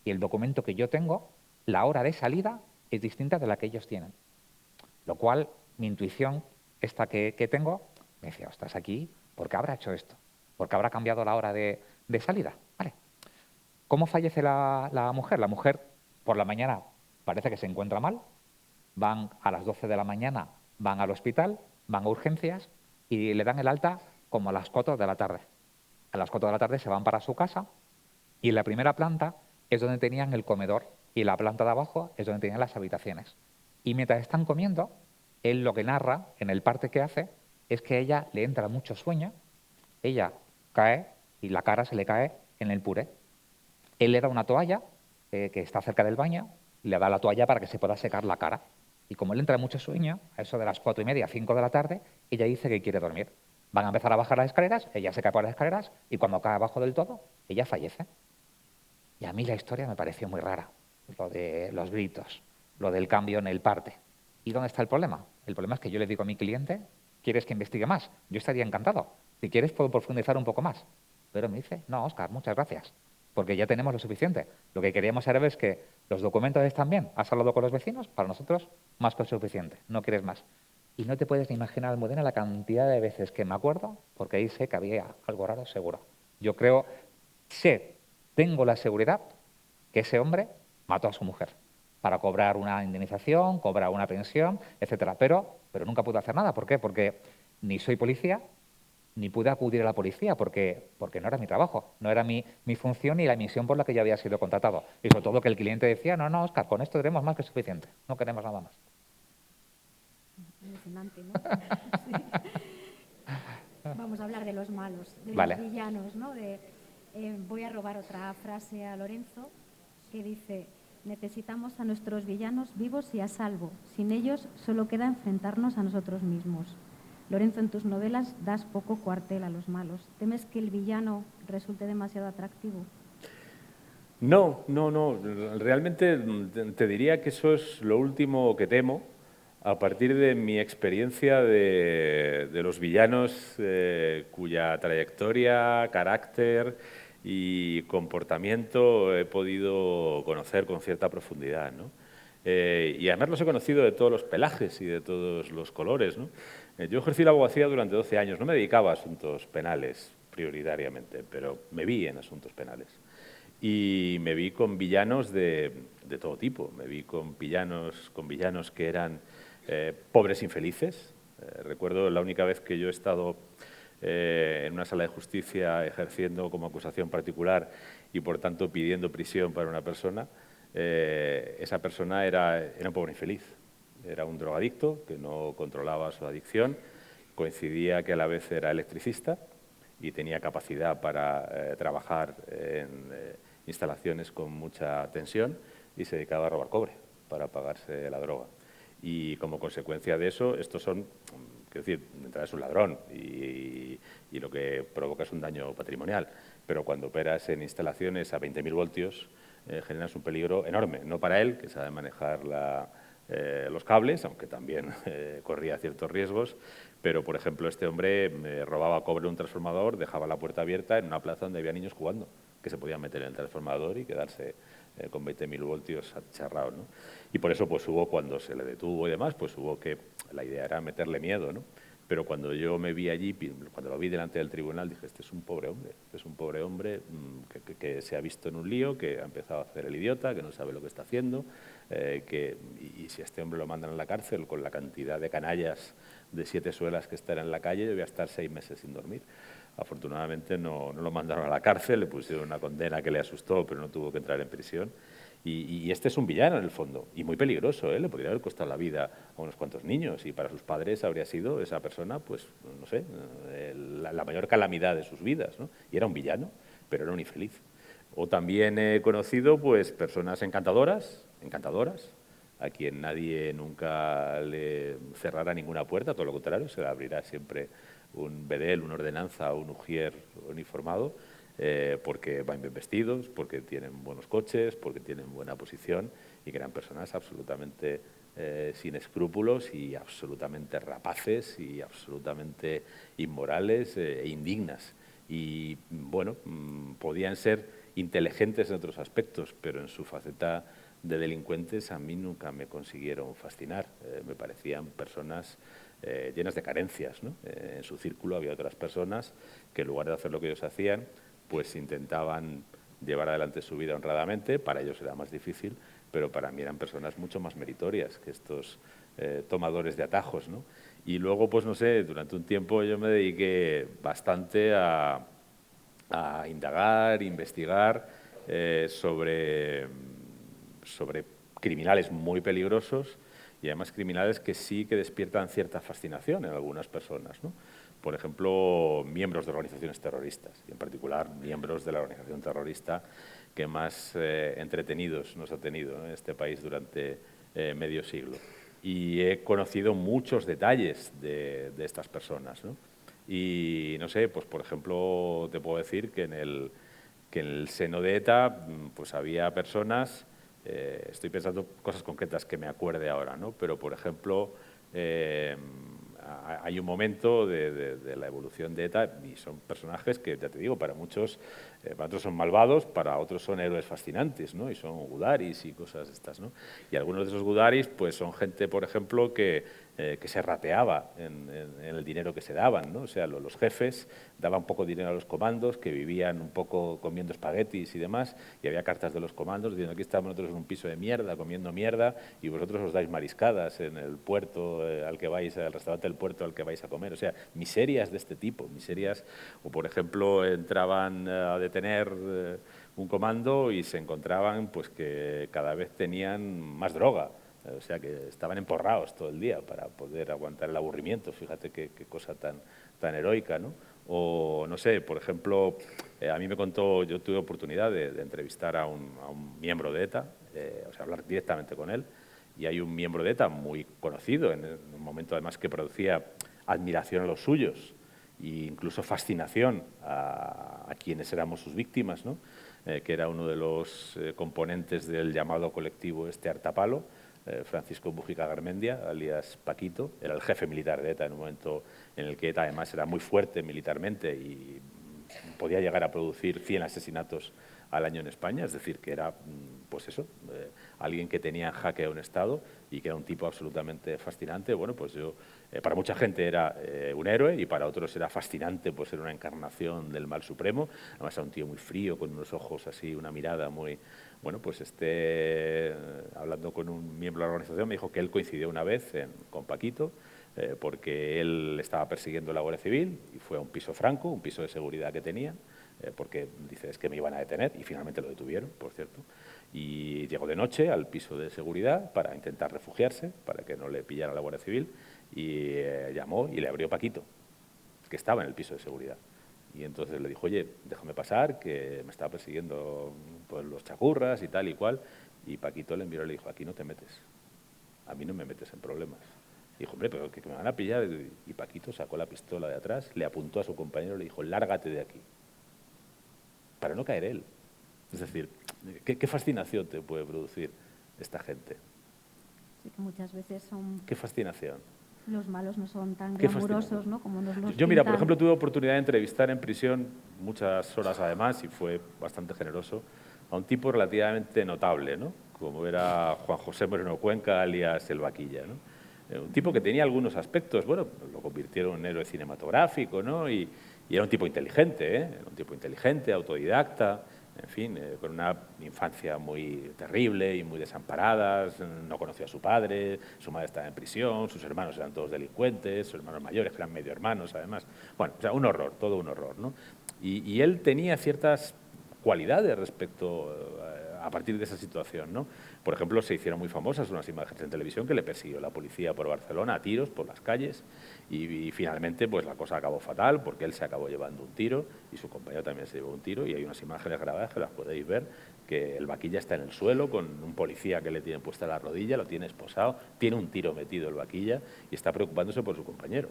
Y el documento que yo tengo, la hora de salida es distinta de la que ellos tienen. Lo cual, mi intuición, esta que tengo, me decía, ostras, aquí, ¿por qué habrá hecho esto? ¿Por qué habrá cambiado la hora de salida? Vale. ¿Cómo fallece la mujer? La mujer, por la mañana, parece que se encuentra mal. Van a las 12 de la mañana, van al hospital, van a urgencias y le dan el alta como a las 4 de la tarde. A las 4 de la tarde se van para su casa y en la primera planta es donde tenían el comedor y la planta de abajo es donde tenían las habitaciones. Y mientras están comiendo, él lo que narra en el parte que hace es que a ella le entra mucho sueño, ella cae y la cara se le cae en el puré. Él le da una toalla que está cerca del baño, le da la toalla para que se pueda secar la cara. Y como le entra mucho sueño, a eso de las 4:30, 5 de la tarde, ella dice que quiere dormir. Van a empezar a bajar las escaleras, ella se cae por las escaleras y cuando cae abajo del todo, ella fallece. Y a mí la historia me pareció muy rara, lo de los gritos, lo del cambio en el parte. ¿Y dónde está el problema? El problema es que yo le digo a mi cliente, ¿quieres que investigue más? Yo estaría encantado. Si quieres puedo profundizar un poco más. Pero me dice, no, Óscar, muchas gracias, porque ya tenemos lo suficiente. Lo que queríamos saber es que los documentos están bien, has hablado con los vecinos, para nosotros más que suficiente, no quieres más. Y no te puedes ni imaginar, Almudena, la cantidad de veces que me acuerdo, porque ahí sé que había algo raro seguro. Yo creo, tengo la seguridad que ese hombre mató a su mujer para cobrar una indemnización, cobrar una pensión, etcétera. Pero nunca pude hacer nada. ¿Por qué? Porque ni soy policía, ni pude acudir a la policía, porque no era mi trabajo, no era mi función ni la misión por la que yo había sido contratado. Y sobre todo que el cliente decía, no, Óscar, con esto tenemos más que suficiente, no queremos nada más. Emocionante, ¿no? Sí. Vamos a hablar de los malos, de Vale. los villanos, ¿no? Voy a robar otra frase a Lorenzo que dice: necesitamos a nuestros villanos vivos y a salvo. Sin ellos solo queda enfrentarnos a nosotros mismos. Lorenzo, en tus novelas das poco cuartel a los malos. ¿Temes que el villano resulte demasiado atractivo? No. Realmente te diría que eso es lo último que temo a partir de mi experiencia de los villanos cuya trayectoria, carácter y comportamiento he podido conocer con cierta profundidad, ¿no? Y además los he conocido de todos los pelajes y de todos los colores, ¿no? Yo ejercí la abogacía durante 12 años, no me dedicaba a asuntos penales prioritariamente, pero me vi en asuntos penales. Y me vi con villanos de todo tipo. Me vi con villanos que eran pobres infelices. Recuerdo la única vez que yo he estado en una sala de justicia ejerciendo como acusación particular y, por tanto, pidiendo prisión para una persona. Esa persona era un pobre infeliz. Era un drogadicto que no controlaba su adicción. Coincidía que a la vez era electricista y tenía capacidad para trabajar en instalaciones con mucha tensión y se dedicaba a robar cobre para pagarse la droga. Y como consecuencia de eso, estos son, quiero decir, de entrada es un ladrón y lo que provoca es un daño patrimonial. Pero cuando operas en instalaciones a 20.000 voltios, generas un peligro enorme, no para él, que sabe manejar los cables, aunque también corría ciertos riesgos, pero, por ejemplo, este hombre robaba cobre en un transformador, dejaba la puerta abierta en una plaza donde había niños jugando, que se podían meter en el transformador y quedarse con 20.000 voltios achicharrados, ¿no? Y por eso pues hubo, cuando se le detuvo y demás, pues hubo que, la idea era meterle miedo, ¿no? Pero cuando yo me vi allí, cuando lo vi delante del tribunal, dije, este es un pobre hombre que se ha visto en un lío, que ha empezado a hacer el idiota, que no sabe lo que está haciendo, y si a este hombre lo mandan a la cárcel con la cantidad de canallas de 7 suelas que estarán en la calle, yo voy a estar 6 meses sin dormir. Afortunadamente no lo mandaron a la cárcel, le pusieron una condena que le asustó, pero no tuvo que entrar en prisión. Y este es un villano en el fondo, y muy peligroso, ¿eh? Le podría haber costado la vida a unos cuantos niños, y para sus padres habría sido esa persona, pues, no sé, la mayor calamidad de sus vidas, ¿no? Y era un villano, pero era un infeliz. O también he conocido, pues, personas encantadoras, a quien nadie nunca le cerrará ninguna puerta, todo lo contrario, se le abrirá siempre un bedel, una ordenanza, un ujier uniformado, porque van bien vestidos, porque tienen buenos coches, porque tienen buena posición, y que eran personas absolutamente sin escrúpulos y absolutamente rapaces y absolutamente inmorales e indignas. Y bueno, podían ser inteligentes en otros aspectos, pero en su faceta de delincuentes a mí nunca me consiguieron fascinar. Me parecían personas llenas de carencias, ¿no? En su círculo había otras personas que en lugar de hacer lo que ellos hacían, pues intentaban llevar adelante su vida honradamente. Para ellos era más difícil, pero para mí eran personas mucho más meritorias que estos tomadores de atajos, ¿no? Y luego, pues no sé, durante un tiempo yo me dediqué bastante a indagar, investigar sobre criminales muy peligrosos, y además criminales que sí que despiertan cierta fascinación en algunas personas, ¿no? Por ejemplo, miembros de organizaciones terroristas, y en particular miembros de la organización terrorista que más entretenidos nos ha tenido, ¿no?, en este país durante medio siglo. Y he conocido muchos detalles de estas personas, ¿no? Y no sé, pues por ejemplo, te puedo decir que en el seno de ETA pues había personas, estoy pensando cosas concretas que me acuerde ahora, ¿no? Pero por ejemplo, hay un momento de la evolución de ETA, y son personajes que, ya te digo, para muchos, para otros son malvados, para otros son héroes fascinantes, ¿no? Y son gudaris y cosas estas, ¿no? Y algunos de esos gudaris pues son gente, por ejemplo, que se rateaba en el dinero que se daban, ¿no? O sea, los jefes daban poco dinero a los comandos, que vivían un poco comiendo espaguetis y demás, y había cartas de los comandos diciendo: aquí estamos nosotros en un piso de mierda, comiendo mierda, y vosotros os dais mariscadas en el puerto al que vais, al restaurante del puerto al que vais a comer. O sea, miserias de este tipo, miserias. O, por ejemplo, entraban a detener un comando y se encontraban pues que cada vez tenían más droga. O sea, que estaban emporrados todo el día para poder aguantar el aburrimiento. Fíjate qué cosa tan heroica, ¿no? O, no sé, por ejemplo, a mí me contó, yo tuve oportunidad de entrevistar a un miembro de ETA, o sea, hablar directamente con él, y hay un miembro de ETA muy conocido, en un momento además que producía admiración a los suyos e incluso fascinación a quienes éramos sus víctimas, ¿no? Que era uno de los componentes del llamado colectivo Artapalo, Francisco Mujica Garmendia, alias Paquito. Era el jefe militar de ETA en un momento en el que ETA además era muy fuerte militarmente y podía llegar a producir 100 asesinatos al año en España, es decir, que era, pues eso, alguien que tenía en jaque a un Estado y que era un tipo absolutamente fascinante. Bueno, pues yo, para mucha gente era un héroe, y para otros era fascinante, pues era una encarnación del mal supremo. Además era un tío muy frío, con unos ojos así, una mirada muy... Bueno, pues hablando con un miembro de la organización, me dijo que él coincidió una vez con Paquito, porque él estaba persiguiendo la Guardia Civil y fue a un piso franco, un piso de seguridad que tenía, porque dice, es que me iban a detener, y finalmente lo detuvieron, por cierto. Y llegó de noche al piso de seguridad para intentar refugiarse, para que no le pillara la Guardia Civil, y llamó y le abrió Paquito, que estaba en el piso de seguridad. Y entonces le dijo: oye, déjame pasar, que me estaba persiguiendo pues, los chacurras y tal y cual. Y Paquito le miró y le dijo: aquí no te metes, a mí no me metes en problemas. Y dijo: hombre, pero que me van a pillar. Y Paquito sacó la pistola de atrás, le apuntó a su compañero y le dijo: lárgate de aquí, para no caer él. Es decir, ¿qué fascinación te puede producir esta gente? Sí, que muchas veces son... ¿Qué fascinación? Los malos no son tan glamurosos, ¿no?, como nos los Yo, mira, por pintan. ejemplo, tuve oportunidad de entrevistar en prisión, muchas horas además, y fue bastante generoso, a un tipo relativamente notable, ¿no?, como era Juan José Moreno Cuenca, alias El Vaquilla, ¿no? Un tipo que tenía algunos aspectos, bueno, lo convirtieron en héroe cinematográfico, ¿no? Y era un tipo inteligente, ¿eh? Era un tipo inteligente, autodidacta, en fin, con una infancia muy terrible y muy desamparada, no conoció a su padre, su madre estaba en prisión, sus hermanos eran todos delincuentes, sus hermanos mayores, que eran medio hermanos además. Bueno, o sea, un horror, todo un horror, ¿no? Y él tenía ciertas cualidades respecto a partir de esa situación, ¿no? Por ejemplo, se hicieron muy famosas unas imágenes en televisión que le persiguió la policía por Barcelona a tiros por las calles y finalmente pues la cosa acabó fatal porque él se acabó llevando un tiro y su compañero también se llevó un tiro y hay unas imágenes grabadas que las podéis ver, que el vaquilla está en el suelo con un policía que le tiene puesta la rodilla, lo tiene esposado, tiene un tiro metido el vaquilla y está preocupándose por su compañero.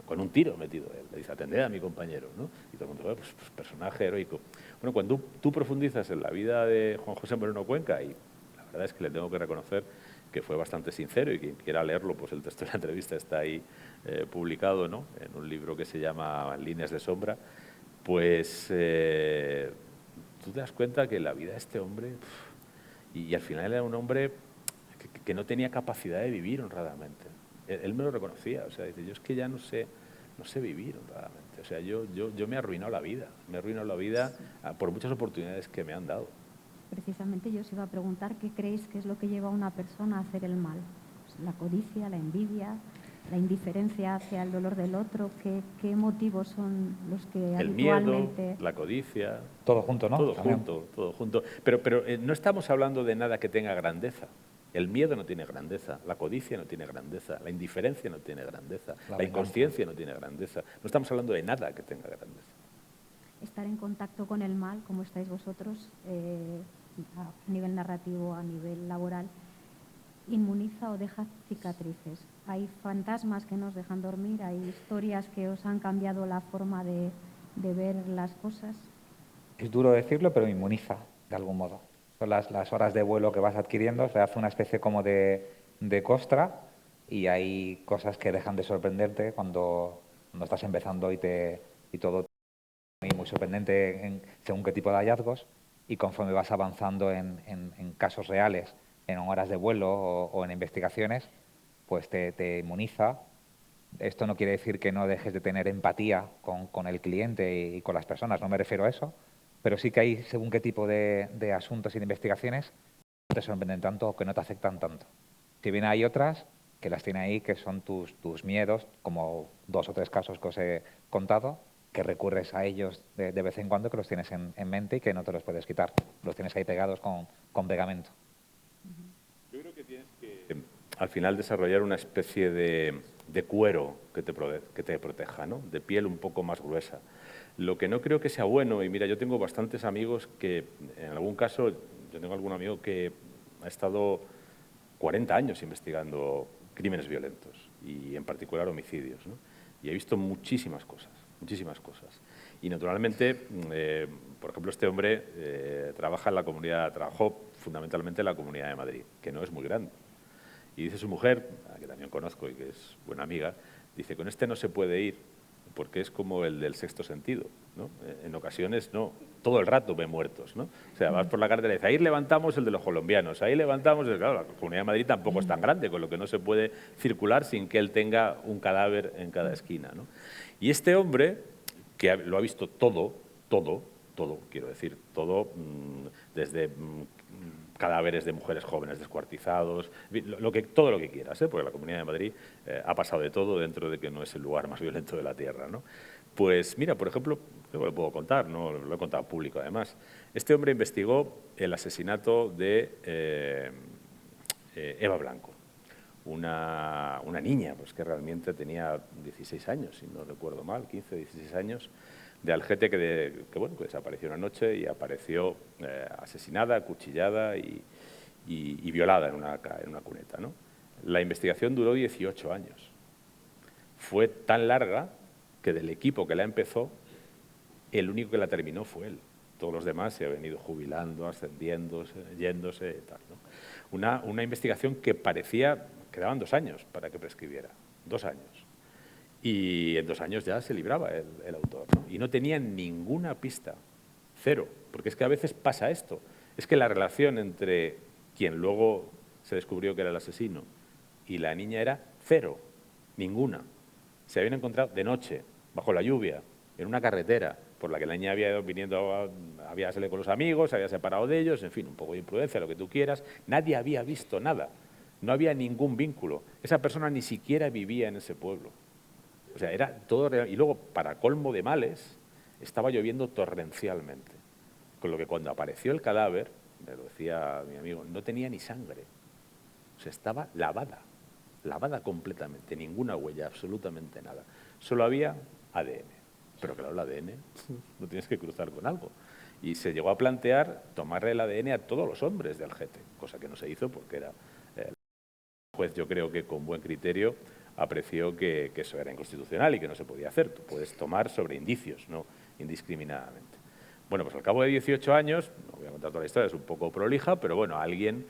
Con un tiro metido él. Le dice, atended a mi compañero, ¿no? Y todo el mundo, pues personaje heroico. Bueno, cuando tú profundizas en la vida de Juan José Moreno Cuenca, y la verdad es que le tengo que reconocer que fue bastante sincero, y quien quiera leerlo, pues el texto de la entrevista está ahí publicado, ¿no? En un libro que se llama Líneas de sombra, pues tú te das cuenta que la vida de este hombre, y al final era un hombre que no tenía capacidad de vivir honradamente. Él me lo reconocía, o sea, dice, yo es que ya no sé vivir honradamente. O sea, yo me he arruinado la vida por muchas oportunidades que me han dado. Precisamente yo os iba a preguntar qué creéis que es lo que lleva a una persona a hacer el mal. Pues la codicia, la envidia, la indiferencia hacia el dolor del otro. ¿Qué motivos son los que el habitualmente...? Miedo, la codicia... Todo junto, ¿no? Todo junto. Pero no estamos hablando de nada que tenga grandeza. El miedo no tiene grandeza, la codicia no tiene grandeza, la indiferencia no tiene grandeza, la inconsciencia no tiene grandeza. No estamos hablando de nada que tenga grandeza. Estar en contacto con el mal, como estáis vosotros, a nivel narrativo, a nivel laboral, inmuniza o deja cicatrices. Hay fantasmas que nos dejan dormir, hay historias que os han cambiado la forma de ver las cosas. Es duro decirlo, pero inmuniza, de algún modo. Son las horas de vuelo que vas adquiriendo, se hace una especie como de costra y hay cosas que dejan de sorprenderte cuando estás empezando y todo es muy sorprendente según qué tipo de hallazgos, y conforme vas avanzando en casos reales, en horas de vuelo o en investigaciones, pues te inmuniza. Esto no quiere decir que no dejes de tener empatía con el cliente y con las personas, no me refiero a eso, pero sí que hay según qué tipo de asuntos y de investigaciones que no te sorprenden tanto o que no te afectan tanto. Si bien hay otras que las tiene ahí, que son tus miedos, como 2 o 3 casos que os he contado, que recurres a ellos de vez en cuando, que los tienes en mente y que no te los puedes quitar. Los tienes ahí pegados con pegamento. Yo creo que tienes que, al final, desarrollar una especie de cuero que te proteja, ¿no? De piel un poco más gruesa. Lo que no creo que sea bueno, y mira, yo tengo bastantes amigos que, en algún caso, yo tengo algún amigo que ha estado 40 años investigando crímenes violentos y, en particular, homicidios, ¿no? Y he visto muchísimas cosas. Y, naturalmente, por ejemplo, este hombre trabajó fundamentalmente en la Comunidad de Madrid, que no es muy grande. Y dice su mujer, a la que también conozco y que es buena amiga, dice, con este no se puede ir porque es como el del Sexto Sentido, ¿no? En ocasiones, no, todo el rato ve muertos, ¿no? O sea, vas por la carretera y dices, ahí levantamos el de los colombianos, ahí levantamos... Claro, la Comunidad de Madrid tampoco es tan grande, con lo que no se puede circular sin que él tenga un cadáver en cada esquina, ¿no? Y este hombre, que lo ha visto todo, quiero decir, todo, desde cadáveres de mujeres jóvenes descuartizados, todo lo que quieras, porque la Comunidad de Madrid ha pasado de todo dentro de que no es el lugar más violento de la Tierra, ¿no? Pues mira, por ejemplo, luego lo puedo contar, ¿no? Lo he contado público además. Este hombre investigó el asesinato de Eva Blanco, una niña pues, que realmente tenía 16 años, si no recuerdo mal, 15, 16 años, de Algete, que desapareció una noche y apareció asesinada, acuchillada y violada en una cuneta, ¿no? La investigación duró 18 años. Fue tan larga que del equipo que la empezó, el único que la terminó fue él. Todos los demás se han venido jubilando, ascendiendo, yéndose y tal, ¿no? Una investigación que parecía que daban 2 años para que prescribiera. 2 años. Y en 2 años ya se libraba el autor, ¿no? Y no tenía ninguna pista, cero, porque es que a veces pasa esto. Es que la relación entre quien luego se descubrió que era el asesino y la niña era cero, ninguna. Se habían encontrado de noche, bajo la lluvia, en una carretera, por la que la niña había ido viniendo, había salido con los amigos, había separado de ellos, en fin, un poco de imprudencia, lo que tú quieras. Nadie había visto nada, no había ningún vínculo. Esa persona ni siquiera vivía en ese pueblo. O sea, era todo real. Y luego, para colmo de males, estaba lloviendo torrencialmente. Con lo que cuando apareció el cadáver, me lo decía mi amigo, no tenía ni sangre. O sea, estaba lavada completamente, ninguna huella, absolutamente nada. Solo había ADN. Pero claro, el ADN lo tienes que cruzar con algo. Y se llegó a plantear tomarle el ADN a todos los hombres de Algete, cosa que no se hizo porque era... el juez, yo creo que con buen criterio, apreció que eso era inconstitucional y que no se podía hacer. Tú puedes tomar sobre indicios, no indiscriminadamente. Bueno, pues al cabo de 18 años, no voy a contar toda la historia, es un poco prolija, pero bueno, alguien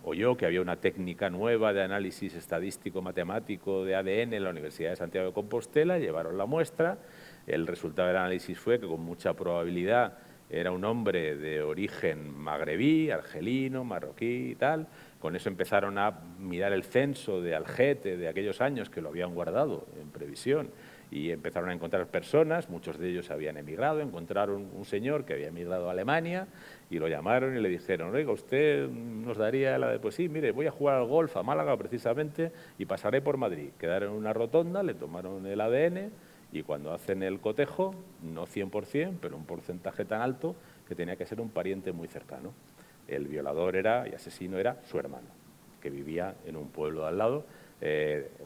oyó que había una técnica nueva de análisis estadístico-matemático de ADN en la Universidad de Santiago de Compostela, llevaron la muestra, el resultado del análisis fue que con mucha probabilidad era un hombre de origen magrebí, argelino, marroquí y tal. Con eso empezaron a mirar el censo de Algete de aquellos años que lo habían guardado en previsión y empezaron a encontrar personas, muchos de ellos habían emigrado, encontraron un señor que había emigrado a Alemania y lo llamaron y le dijeron, oiga, ¿usted nos daría la de...? Pues sí, mire, voy a jugar al golf a Málaga precisamente y pasaré por Madrid. Quedaron en una rotonda, le tomaron el ADN y cuando hacen el cotejo, no 100%, pero un porcentaje tan alto que tenía que ser un pariente muy cercano. El violador y asesino era su hermano, que vivía en un pueblo de al lado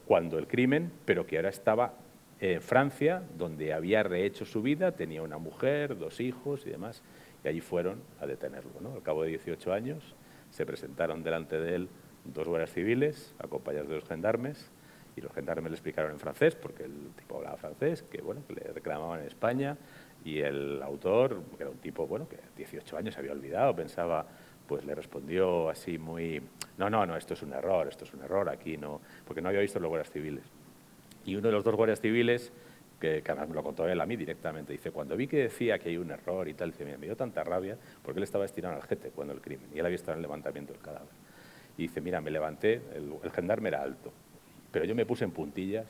cuando el crimen, pero que ahora estaba en Francia, donde había rehecho su vida, tenía una mujer, 2 hijos y demás, y allí fueron a detenerlo, ¿no? Al cabo de 18 años se presentaron delante de él 2 guardias civiles, acompañados de 2 gendarmes, y los gendarmes le explicaron en francés, porque el tipo hablaba francés, que, bueno, que le reclamaban en España, y el autor, que era un tipo, bueno, que a 18 años se había olvidado, pensaba, pues le respondió así muy, no, esto es un error, aquí no, porque no había visto los guardias civiles. Y uno de los 2 guardias civiles, que además me lo contó él a mí directamente, dice, cuando vi que decía que hay un error y tal, dice, mira, me dio tanta rabia, porque él estaba destinado al Algete cuando el crimen, y él había estado en el levantamiento del cadáver. Y dice, mira, me levanté, el gendarme era alto, pero yo me puse en puntillas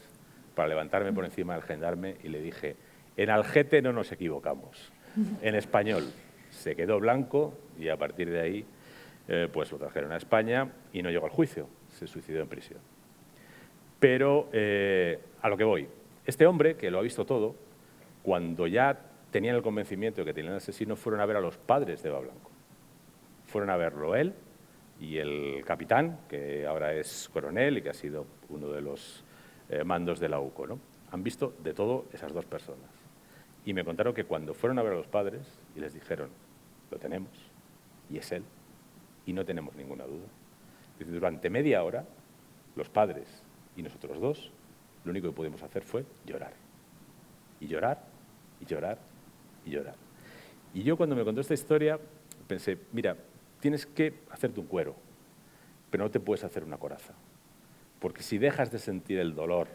para levantarme por encima del gendarme y le dije, en Algete no nos equivocamos, en español. Se quedó blanco y a partir de ahí pues lo trajeron a España y no llegó al juicio, se suicidó en prisión. Pero a lo que voy, este hombre, que lo ha visto todo, cuando ya tenían el convencimiento de que tenían al asesino, fueron a ver a los padres de Eva Blanco. Fueron a verlo él y el capitán, que ahora es coronel y que ha sido uno de los mandos de la UCO, ¿no? Han visto de todo esas 2 personas. Y me contaron que cuando fueron a ver a los padres y les dijeron, lo tenemos, y es él, y no tenemos ninguna duda. Dice, durante media hora, los padres y nosotros 2, lo único que pudimos hacer fue llorar. Y llorar, y llorar, y llorar. Y yo cuando me contó esta historia pensé, mira, tienes que hacerte un cuero, pero no te puedes hacer una coraza. Porque si dejas de sentir el dolor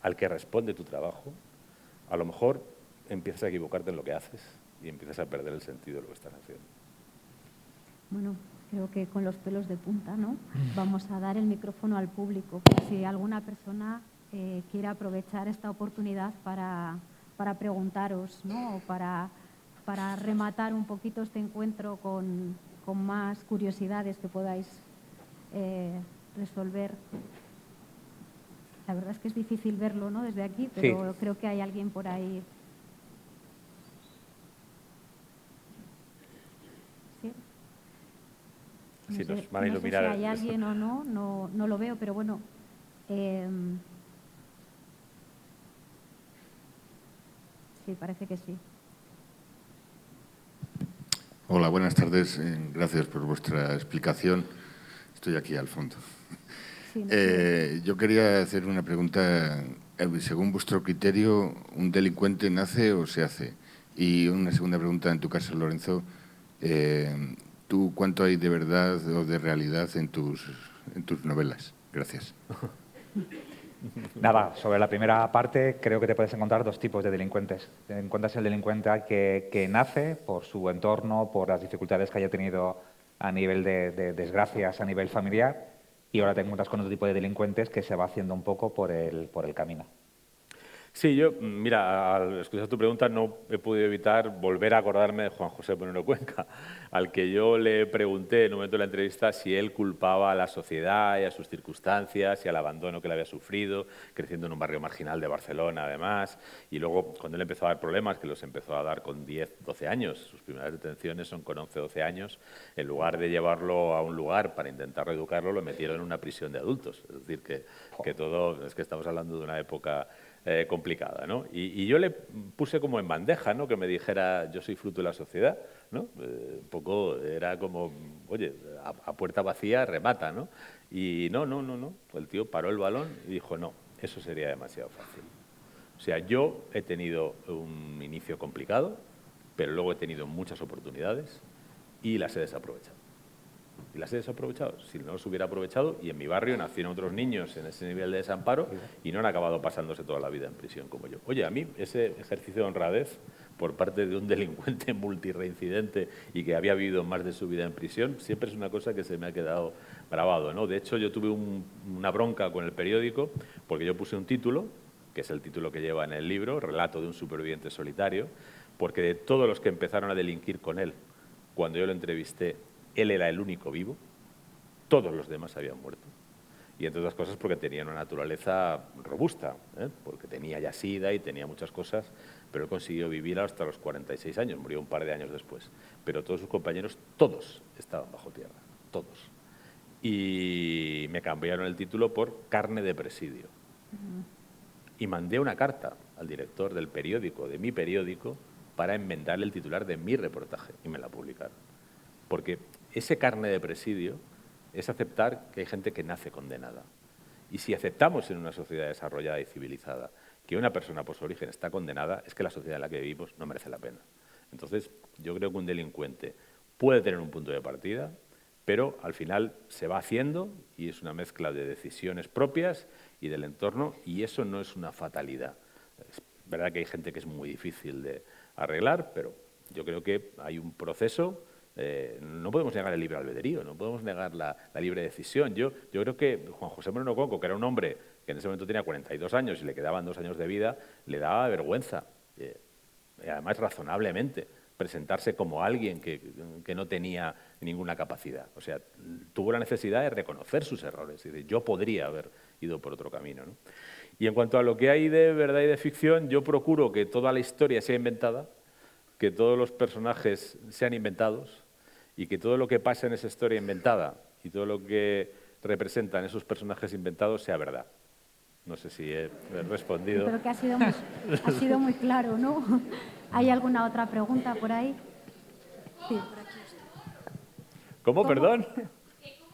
al que responde tu trabajo, a lo mejor empiezas a equivocarte en lo que haces y empiezas a perder el sentido de lo que estás haciendo. Bueno, creo que con los pelos de punta, ¿no? Vamos a dar el micrófono al público, por si alguna persona quiere aprovechar esta oportunidad para preguntaros, ¿no? O para rematar un poquito este encuentro con más curiosidades que podáis resolver. La verdad es que es difícil verlo, ¿no? Desde aquí, pero sí, creo que hay alguien por ahí. ¿Sí? No sí, sé, nos van a iluminar. No sé si hay alguien o no lo veo, pero bueno. Sí, parece que sí. Hola, buenas tardes. Gracias por vuestra explicación. Estoy aquí al fondo. Sí, yo quería hacer una pregunta. Según vuestro criterio, ¿un delincuente nace o se hace? Y una segunda pregunta, en tu caso, Lorenzo. ¿Tú cuánto hay de verdad o de realidad en tus novelas? Gracias. Nada, sobre la primera parte creo que te puedes encontrar 2 tipos de delincuentes. Te encuentras el delincuente que nace por su entorno, por las dificultades que haya tenido a nivel de desgracias, a nivel familiar, y ahora te encuentras con otro tipo de delincuentes que se va haciendo un poco por el camino. Sí, yo, mira, al escuchar tu pregunta no he podido evitar volver a acordarme de Juan José Moreno Cuenca, al que yo le pregunté en un momento de la entrevista si él culpaba a la sociedad y a sus circunstancias y al abandono que le había sufrido, creciendo en un barrio marginal de Barcelona, además, y luego cuando él empezó a dar problemas, que los empezó a dar con 10, 12 años, sus primeras detenciones son con 11, 12 años, en lugar de llevarlo a un lugar para intentar reeducarlo, lo metieron en una prisión de adultos. Es decir, que todo, es que estamos hablando de una época complicada, ¿no? Y yo le puse como en bandeja, ¿no? Que me dijera, yo soy fruto de la sociedad, ¿no? Un poco era como, oye, a puerta vacía remata, ¿no? Y no. El tío paró el balón y dijo, no, eso sería demasiado fácil. O sea, yo he tenido un inicio complicado, pero luego he tenido muchas oportunidades y las he desaprovechado. Y las he desaprovechado. Si no las hubiera aprovechado, y en mi barrio nacieron otros niños en ese nivel de desamparo y no han acabado pasándose toda la vida en prisión como yo. Oye, a mí ese ejercicio de honradez por parte de un delincuente multireincidente y que había vivido más de su vida en prisión, siempre es una cosa que se me ha quedado grabado, ¿no? De hecho, yo tuve una bronca con el periódico porque yo puse un título, que es el título que lleva en el libro, Relato de un superviviente solitario, porque de todos los que empezaron a delinquir con él, cuando yo lo entrevisté, él era el único vivo, todos los demás habían muerto. Y entre otras cosas porque tenía una naturaleza robusta, porque tenía ya sida y tenía muchas cosas, pero él consiguió vivir hasta los 46 años, murió un par de años después. Pero todos sus compañeros, todos estaban bajo tierra, todos. Y me cambiaron el título por Carne de presidio. Y mandé una carta al director del periódico, de mi periódico, para enmendarle el titular de mi reportaje, y me la publicaron. Porque ese carne de presidio es aceptar que hay gente que nace condenada. Y si aceptamos en una sociedad desarrollada y civilizada que una persona por su origen está condenada, es que la sociedad en la que vivimos no merece la pena. Entonces, yo creo que un delincuente puede tener un punto de partida, pero al final se va haciendo y es una mezcla de decisiones propias y del entorno, y eso no es una fatalidad. Es verdad que hay gente que es muy difícil de arreglar, pero yo creo que hay un proceso. No podemos negar el libre albedrío, no podemos negar la libre decisión. Yo creo que Juan José Moreno Cuenca, que era un hombre que en ese momento tenía 42 años y le quedaban 2 años de vida, le daba vergüenza, y además razonablemente, presentarse como alguien que no tenía ninguna capacidad. O sea, tuvo la necesidad de reconocer sus errores. Es decir, yo podría haber ido por otro camino, ¿no? Y en cuanto a lo que hay de verdad y de ficción, yo procuro que toda la historia sea inventada, que todos los personajes sean inventados y que todo lo que pasa en esa historia inventada y todo lo que representan esos personajes inventados sea verdad. No sé si he respondido. Creo que ha sido muy claro, ¿no? ¿Hay alguna otra pregunta por ahí? Sí. ¿Cómo? Perdón. ¿Cómo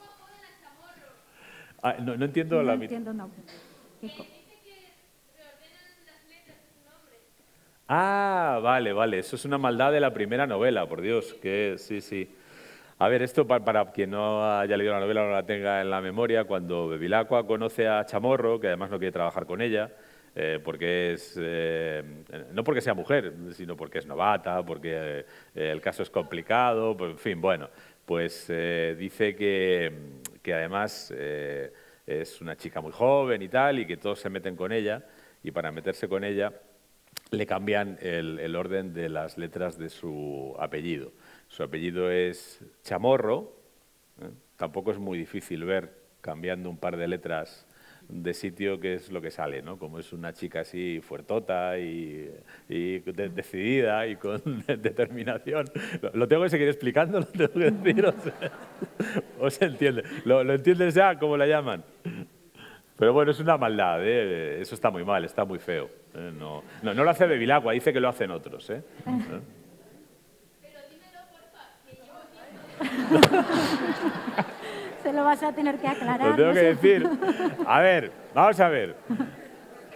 joden a Chamorro? No entiendo la mitad. No entiendo, no. Ah, vale. Eso es una maldad de la primera novela, por Dios. Que sí. A ver, esto para quien no haya leído la novela o no la tenga en la memoria, cuando Bevilacqua conoce a Chamorro, que además no quiere trabajar con ella, porque es no porque sea mujer, sino porque es novata, porque el caso es complicado, pues, en fin, bueno, pues dice que además es una chica muy joven y tal, y que todos se meten con ella, y para meterse con ella le cambian el orden de las letras de su apellido. Su apellido es Chamorro, tampoco es muy difícil ver cambiando un par de letras de sitio qué es lo que sale, ¿no? Como es una chica así fuertota y decidida y con determinación. ¿Lo tengo que seguir explicando? ¿Lo tengo que decir? ¿O se entiende? ¿Lo entiendes ya cómo la llaman? Pero bueno, es una maldad, ¿eh? Eso está muy mal, está muy feo. No lo hace Bevilacqua, dice que lo hacen otros, ¿eh? Pero dímelo, porfa, que yo... Se lo vas a tener que aclarar. Lo tengo que decir. A ver, vamos a ver.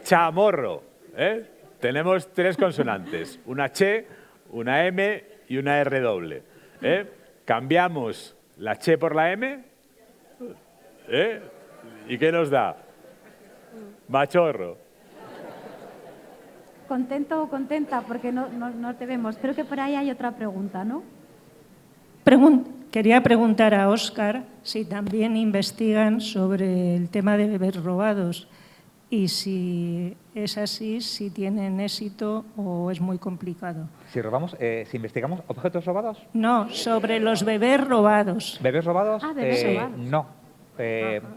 Chamorro, ¿eh? Tenemos 3 consonantes, una Ch, una M y una R doble. Cambiamos la Ch por la M, ¿y qué nos da? Machorro. ¿Contento o contenta? Porque no te vemos. Creo que por ahí hay otra pregunta, ¿no? Quería preguntar a Óscar si también investigan sobre el tema de bebés robados. y si es así, si tienen éxito o es muy complicado. Si investigamos objetos robados. No, sobre los bebés robados. ¿Bebés robados? Bebés robados. No.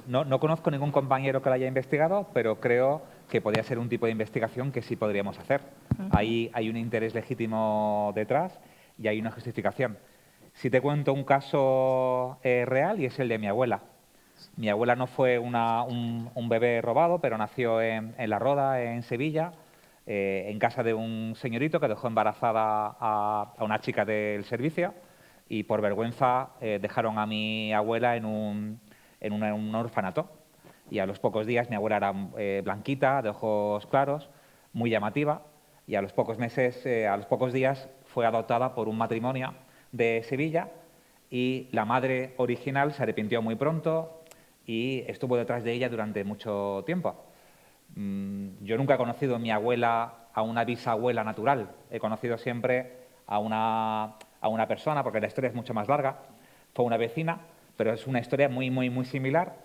No conozco ningún compañero que lo haya investigado, pero creo que podría ser un tipo de investigación que sí podríamos hacer. Ahí hay un interés legítimo detrás y hay una justificación. Si te cuento un caso real, y es el de mi abuela. Mi abuela no fue un bebé robado, pero nació en La Roda, en Sevilla, en casa de un señorito que dejó embarazada a una chica del servicio y por vergüenza dejaron a mi abuela en un orfanato. Y a los pocos días mi abuela era blanquita, de ojos claros, muy llamativa, y a los pocos días fue adoptada por un matrimonio de Sevilla y la madre original se arrepintió muy pronto y estuvo detrás de ella durante mucho tiempo. Yo nunca he conocido a mi abuela a una bisabuela natural, he conocido siempre a una persona, porque la historia es mucho más larga, fue una vecina, pero es una historia muy, muy, muy similar.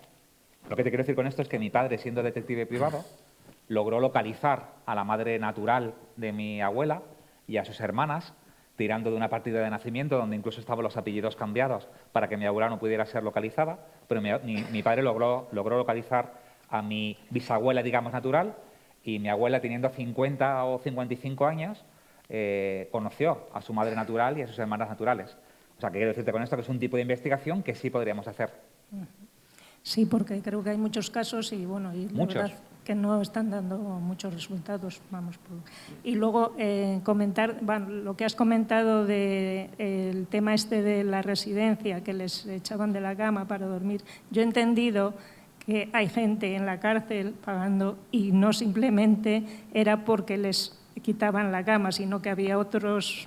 Lo que te quiero decir con esto es que mi padre, siendo detective privado, logró localizar a la madre natural de mi abuela y a sus hermanas, tirando de una partida de nacimiento donde incluso estaban los apellidos cambiados para que mi abuela no pudiera ser localizada, pero mi padre logró localizar a mi bisabuela, digamos, natural, y mi abuela, teniendo 50 o 55 años, conoció a su madre natural y a sus hermanas naturales. O sea, que quiero decirte con esto que es un tipo de investigación que sí podríamos hacer. Sí, porque creo que hay muchos casos y, bueno, y la verdad que no están dando muchos resultados. Y luego comentar, bueno, lo que has comentado del tema este de la residencia, que les echaban de la cama para dormir. Yo he entendido que hay gente en la cárcel pagando y no simplemente era porque les quitaban la cama, sino que había otras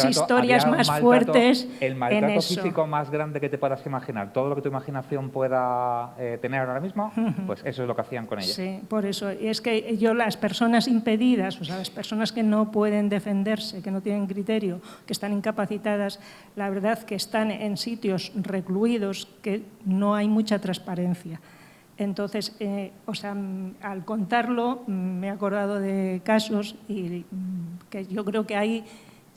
historias más fuertes. El maltrato físico más grande que te puedas imaginar, todo lo que tu imaginación pueda tener ahora mismo, pues eso es lo que hacían con ellos. Sí, por eso. Y es que las personas impedidas, o sea, las personas que no pueden defenderse, que no tienen criterio, que están incapacitadas, la verdad que están en sitios recluidos que no hay mucha transparencia. Entonces, al contarlo, me he acordado de casos y que yo creo que ahí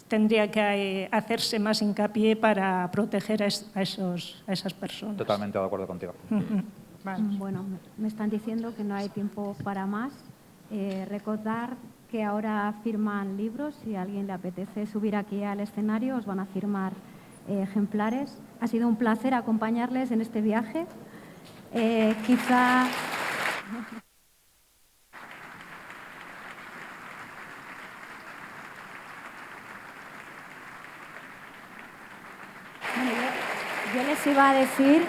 tendría que hacerse más hincapié para proteger a esas personas. Totalmente de acuerdo contigo. Bueno, me están diciendo que no hay tiempo para más. Recordar que ahora firman libros. Si a alguien le apetece subir aquí al escenario, os van a firmar ejemplares. Ha sido un placer acompañarles en este viaje. Quizá... Bueno, yo les iba a decir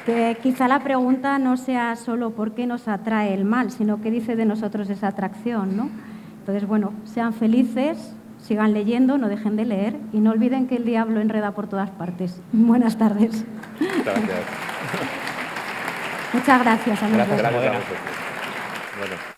que quizá la pregunta no sea solo por qué nos atrae el mal, sino qué dice de nosotros esa atracción, ¿no? Entonces, bueno, sean felices, sigan leyendo, no dejen de leer y no olviden que el diablo enreda por todas partes. Buenas tardes. Gracias. Muchas gracias, amigos. Gracias a vosotros. Bueno.